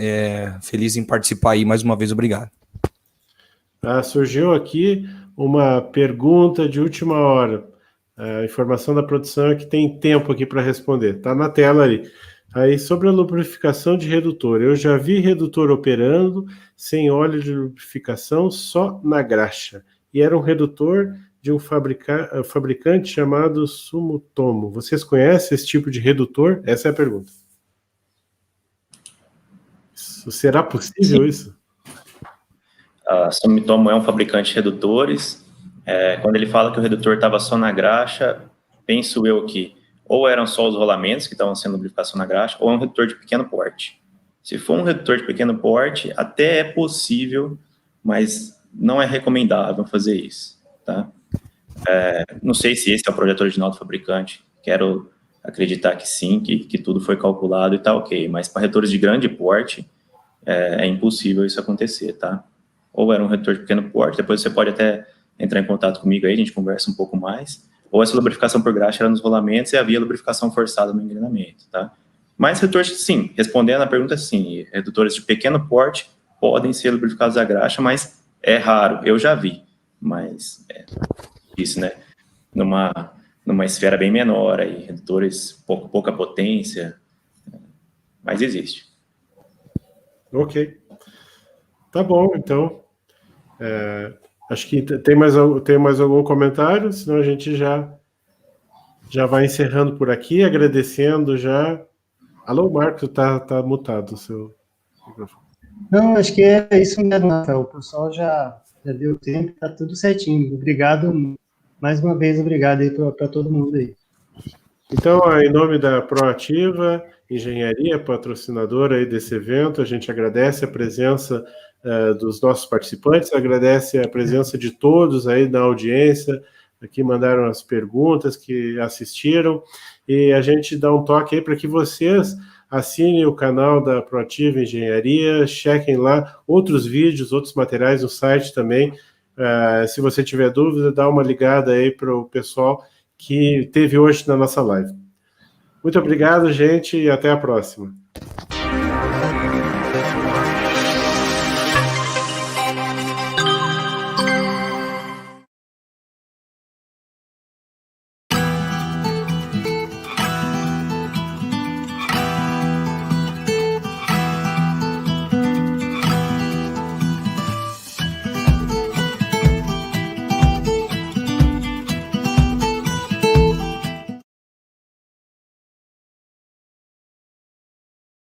Feliz em participar aí, mais uma vez, obrigado. Surgiu aqui uma pergunta de última hora. A informação da produção é que tem tempo aqui para responder. Está na tela ali. Aí, sobre a lubrificação de redutor. Eu já vi redutor operando sem óleo de lubrificação, só na graxa. E era um redutor de um fabricante chamado Sumitomo. Vocês conhecem esse tipo de redutor? Essa é a pergunta. Será possível isso? A Sumitomo é um fabricante de redutores. Quando ele fala que o redutor estava só na graxa, penso eu que ou eram só os rolamentos que estavam sendo lubrificação na graxa, ou é um redutor de pequeno porte. Se for um redutor de pequeno porte, até é possível, mas não é recomendável fazer isso, tá? Não sei se esse é o projeto original do fabricante, quero acreditar que sim, que tudo foi calculado e tá ok, mas para redutores de grande porte, é impossível isso acontecer, tá? Ou era um redutor de pequeno porte, depois você pode até entrar em contato comigo aí, a gente conversa um pouco mais, ou essa lubrificação por graxa era nos rolamentos e havia lubrificação forçada no engrenamento, tá? Mas redutores, sim, respondendo a pergunta, sim, redutores de pequeno porte podem ser lubrificados a graxa, mas é raro, eu já vi, mas isso, né, numa esfera bem menor, aí, redutores pouca potência, mas existe. Ok. Tá bom, então. Acho que tem mais algum comentário, senão a gente já vai encerrando por aqui, agradecendo já. Alô, Marco, tá mutado o seu microfone. Não, acho que é isso mesmo, Rafael. O pessoal já deu tempo, tá tudo certinho. Obrigado, mais uma vez, obrigado aí para todo mundo aí. Então, em nome da Proativa Engenharia, patrocinadora aí desse evento, a gente agradece a presença dos nossos participantes, agradece a presença de todos aí na audiência, que mandaram as perguntas, que assistiram, e a gente dá um toque aí para que vocês assinem o canal da Proativa Engenharia, chequem lá outros vídeos, outros materiais no site também. Se você tiver dúvida, dá uma ligada aí para o pessoal que teve hoje na nossa live. Muito obrigado, gente, e até a próxima.